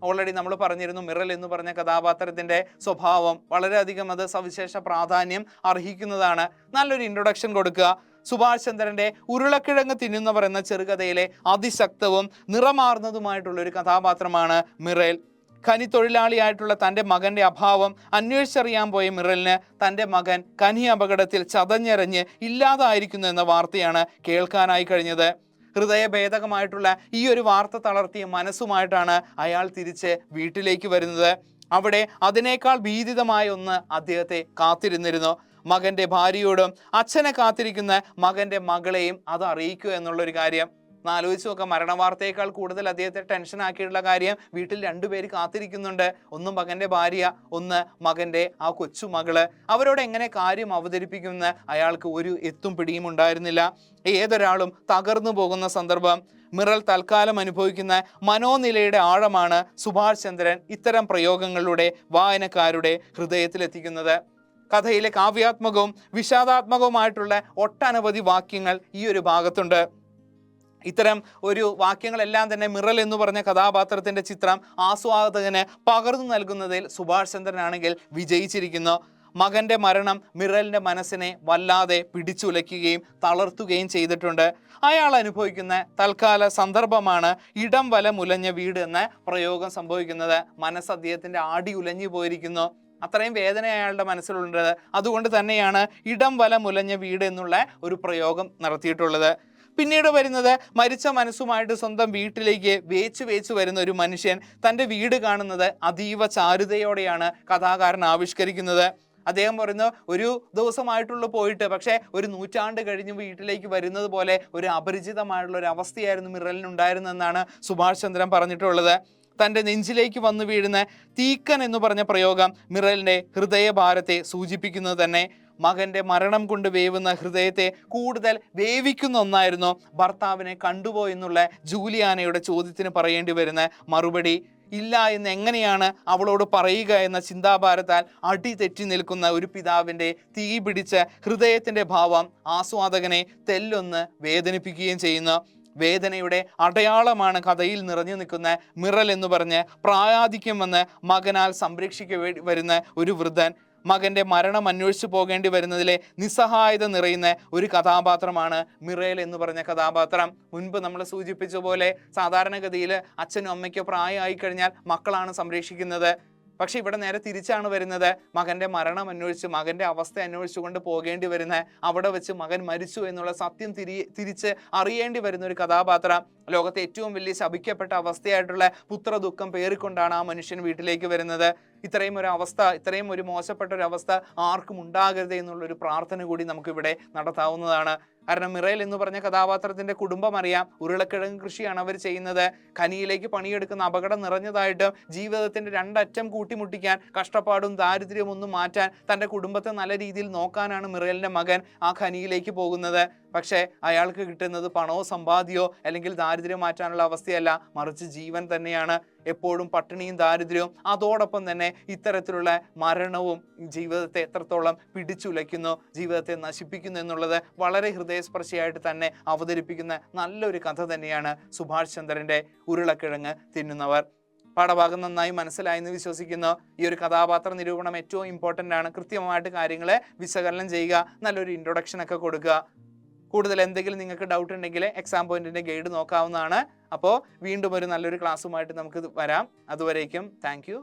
Speaker 1: ഓൾറെഡി നമ്മൾ പറഞ്ഞിരുന്നു, മിറൽ എന്ന് പറഞ്ഞ കഥാപാത്രത്തിന്റെ സ്വഭാവം വളരെയധികം അത് സവിശേഷ പ്രാധാന്യം അർഹിക്കുന്നതാണ്. നല്ലൊരു ഇൻട്രൊഡക്ഷൻ കൊടുക്കുക. സുഭാഷ് ചന്ദ്രന്റെ ഉരുളക്കിഴങ്ങ് തിന്നുന്നവർ എന്ന ചെറുകഥയിലെ അതിശക്തവും നിറമാർന്നതുമായിട്ടുള്ള ഒരു കഥാപാത്രമാണ് മിറേൽ. ഖനി തൊഴിലാളിയായിട്ടുള്ള തൻ്റെ മകന്റെ അഭാവം അന്വേഷിച്ചറിയാൻ പോയ മിറലിന് തൻ്റെ മകൻ ഖനി അപകടത്തിൽ ചതഞ്ഞെറിഞ്ഞ് ഇല്ലാതായിരിക്കുന്നു എന്ന വാർത്തയാണ് കേൾക്കാനായി കഴിഞ്ഞത്. ഹൃദയഭേദകമായിട്ടുള്ള ഈ ഒരു വാർത്ത തളർത്തിയ മനസ്സുമായിട്ടാണ് അയാൾ തിരിച്ച് വീട്ടിലേക്ക് വരുന്നത്. അവിടെ അതിനേക്കാൾ ഭീതിതമായ ഒന്ന് അദ്ദേഹത്തെ കാത്തിരുന്നിരുന്നു. മകന്റെ ഭാര്യയോടും അച്ഛനെ കാത്തിരിക്കുന്ന മകന്റെ മകളെയും അത് അറിയിക്കുക എന്നുള്ളൊരു കാര്യം. ആലോചിച്ച് നോക്കാം, മരണവാർത്തയേക്കാൾ കൂടുതൽ അദ്ദേഹത്തെ ടെൻഷൻ ആക്കിയിട്ടുള്ള കാര്യം വീട്ടിൽ രണ്ടുപേര് കാത്തിരിക്കുന്നുണ്ട്. ഒന്ന് മകന്റെ ഭാര്യ, ഒന്ന് മകന്റെ ആ കൊച്ചു മകള്. അവരോട് എങ്ങനെ കാര്യം അവതരിപ്പിക്കുമെന്ന് അയാൾക്ക് ഒരു എത്തും പിടിയും ഉണ്ടായിരുന്നില്ല. ഏതൊരാളും തകർന്നു പോകുന്ന സന്ദർഭം. മിറൽ തൽക്കാലം അനുഭവിക്കുന്ന മനോനിലയുടെ ആഴമാണ് സുഭാഷ് ചന്ദ്രൻ ഇത്തരം പ്രയോഗങ്ങളിലൂടെ വായനക്കാരുടെ ഹൃദയത്തിലെത്തിക്കുന്നത്. കഥയിലെ കാവ്യാത്മകവും വിഷാദാത്മകവുമായിട്ടുള്ള ഒട്ടനവധി വാക്യങ്ങൾ ഈ ഒരു ഭാഗത്തുണ്ട്. ഇത്തരം ഒരു വാക്യങ്ങളെല്ലാം തന്നെ മിറൽ എന്ന് പറഞ്ഞ കഥാപാത്രത്തിന്റെ ചിത്രം ആസ്വാദകന് പകർന്നു നൽകുന്നതിൽ സുഭാഷ് ചന്ദ്രനാണെങ്കിൽ വിജയിച്ചിരിക്കുന്നു. മകന്റെ മരണം മിറലിന്റെ മനസ്സിനെ വല്ലാതെ പിടിച്ചുലയ്ക്കുകയും തളർത്തുകയും ചെയ്തിട്ടുണ്ട്. അയാൾ അനുഭവിക്കുന്ന തൽക്കാല സന്ദർഭമാണ് ഇടം വലം ഉലഞ്ഞ വീട് എന്ന പ്രയോഗം സംഭവിക്കുന്നത്. മനസ്സ് അദ്ദേഹത്തിന്റെ ആടി ഉലഞ്ഞു പോയിരിക്കുന്നു. അത്രയും വേദന അയാളുടെ മനസ്സിലുള്ളത്. അതുകൊണ്ട് തന്നെയാണ് ഇടം വലം ഉലഞ്ഞ വീട് എന്നുള്ള ഒരു പ്രയോഗം നടത്തിയിട്ടുള്ളത്. പിന്നീട് വരുന്നത്, മരിച്ച മനസ്സുമായിട്ട് സ്വന്തം വീട്ടിലേക്ക് വേച്ചു വരുന്ന ഒരു മനുഷ്യൻ തൻ്റെ വീട് കാണുന്നത് അതീവ ചാരുതയോടെയാണ് കഥാകാരൻ ആവിഷ്കരിക്കുന്നത്. അദ്ദേഹം പറയുന്നു, ഒരു ദിവസമായിട്ടുള്ള പോയിട്ട് പക്ഷേ ഒരു നൂറ്റാണ്ട് കഴിഞ്ഞ് വീട്ടിലേക്ക് വരുന്നത് പോലെ ഒരു അപരിചിതമായിട്ടുള്ള ഒരു അവസ്ഥയായിരുന്നു മിറലിനുണ്ടായിരുന്നെന്നാണ് സുഭാഷ് ചന്ദ്രൻ പറഞ്ഞിട്ടുള്ളത്. തൻ്റെ നെഞ്ചിലേക്ക് വന്നു വീഴുന്ന തീക്കൻ എന്ന് പറഞ്ഞ പ്രയോഗം മിറലിൻ്റെ ഹൃദയഭാരത്തെ സൂചിപ്പിക്കുന്നത് തന്നെ. മകന്റെ മരണം കൊണ്ട് വേവുന്ന ഹൃദയത്തെ കൂടുതൽ വേവിക്കുന്ന ഒന്നായിരുന്നു ഭർത്താവിനെ കണ്ടുപോയെന്നുള്ള ജൂലിയാനയുടെ ചോദ്യത്തിന് പറയേണ്ടി വരുന്ന മറുപടി. ഇല്ല എന്ന് എങ്ങനെയാണ് അവളോട് പറയുക എന്ന ചിന്താഭാരത്താൽ അടി തെറ്റി നിൽക്കുന്ന ഒരു പിതാവിൻ്റെ തീ പിടിച്ച ഹൃദയത്തിൻ്റെ ഭാവം ആസ്വാദകനെ തെല്ലൊന്ന് വേദനിപ്പിക്കുകയും ചെയ്യുന്നു. വേദനയുടെ അടയാളമാണ് കഥയിൽ നിറഞ്ഞു നിൽക്കുന്ന മിറൽ എന്ന് പറഞ്ഞ് പ്രായാധിക്യം വന്ന് മകനാൽ സംരക്ഷിക്ക വരുന്ന ഒരു വൃദ്ധൻ. മകന്റെ മരണം അന്വേഷിച്ചു പോകേണ്ടി വരുന്നതിലെ നിസ്സഹായത നിറയുന്ന ഒരു കഥാപാത്രമാണ് മിറേൽ എന്ന് പറഞ്ഞ കഥാപാത്രം. മുൻപ് നമ്മൾ സൂചിപ്പിച്ച പോലെ സാധാരണഗതിയിൽ അച്ഛനും അമ്മയ്ക്കോ പ്രായമായി കഴിഞ്ഞാൽ മക്കളാണ് സംരക്ഷിക്കുന്നത്. പക്ഷെ ഇവിടെ നേരെ തിരിച്ചാണ് വരുന്നത്. മകന്റെ മരണം അന്വേഷിച്ച്, മകന്റെ അവസ്ഥ അന്വേഷിച്ചുകൊണ്ട് പോകേണ്ടി വരുന്ന, അവിടെ വെച്ച് മകൻ മരിച്ചു എന്നുള്ള സത്യം തിരിച്ച് അറിയേണ്ടി വരുന്ന ഒരു കഥാപാത്രം. ലോകത്തെ ഏറ്റവും വലിയ ശപിക്കപ്പെട്ട അവസ്ഥയായിട്ടുള്ള പുത്രദുഃഖം പേറിക്കൊണ്ടാണ് ആ മനുഷ്യൻ വീട്ടിലേക്ക് വരുന്നത്. ഇത്രയും ഒരു അവസ്ഥ, ഇത്രയും ഒരു മോശപ്പെട്ട ഒരു അവസ്ഥ ആർക്കും ഉണ്ടാകരുത് എന്നുള്ളൊരു പ്രാർത്ഥന കൂടി നമുക്കിവിടെ നടത്താവുന്നതാണ്. കാരണം മിറേൽ എന്ന് പറഞ്ഞ കഥാപാത്രത്തിന്റെ കുടുംബം അറിയാം. ഉരുളക്കിഴങ്ങ് കൃഷിയാണ് അവർ ചെയ്യുന്നത്. ഖനിയിലേക്ക് പണിയെടുക്കുന്ന അപകടം നിറഞ്ഞതായിട്ടും ജീവിതത്തിന്റെ രണ്ടറ്റം കൂട്ടിമുട്ടിക്കാൻ, കഷ്ടപ്പാടും ദാരിദ്ര്യവും ഒന്നും മാറ്റാൻ, തന്റെ കുടുംബത്തെ നല്ല രീതിയിൽ നോക്കാനാണ് മിറേലിന്റെ മകൻ ആ ഖനിയിലേക്ക് പോകുന്നത്. പക്ഷേ അയാൾക്ക് കിട്ടുന്നത് പണമോ സമ്പാദ്യമോ അല്ലെങ്കിൽ ദാരിദ്ര്യം മാറ്റാനുള്ള അവസ്ഥയല്ല, മറിച്ച് ജീവൻ തന്നെയാണ്. എപ്പോഴും പട്ടിണിയും ദാരിദ്ര്യവും, അതോടൊപ്പം തന്നെ ഇത്തരത്തിലുള്ള മരണവും ജീവിതത്തെ എത്രത്തോളം പിടിച്ചുലയ്ക്കുന്നു, ജീവിതത്തെ നശിപ്പിക്കുന്നു എന്നുള്ളത് വളരെ ഹൃദയസ്പർശിയായിട്ട് തന്നെ അവതരിപ്പിക്കുന്ന നല്ലൊരു കഥ തന്നെയാണ് സുഭാഷ് ചന്ദ്രന്റെ ഉരുളക്കിഴങ്ങ് തിന്നുന്നവർ. പാഠഭാഗം നന്നായി മനസ്സിലായെന്ന് വിശ്വസിക്കുന്നു. ഈ ഒരു കഥാപാത്ര നിരൂപണം ഏറ്റവും ഇമ്പോർട്ടൻ്റ് ആണ്. കൃത്യമായിട്ട് കാര്യങ്ങളെ വിശകലനം ചെയ്യുക, നല്ലൊരു ഇൻട്രൊഡക്ഷൻ ഒക്കെ കൊടുക്കുക. കൂടുതൽ എന്തെങ്കിലും നിങ്ങൾക്ക് ഡൗട്ട് ഉണ്ടെങ്കിൽ എക്സാം പോയിന്റിന്റെ ഗൈഡ് നോക്കാവുന്നതാണ്. അപ്പോൾ വീണ്ടും ഒരു നല്ലൊരു ക്ലാസ്സുമായിട്ട് നമുക്ക് വരാം. അതുവരേക്കും താങ്ക് യു.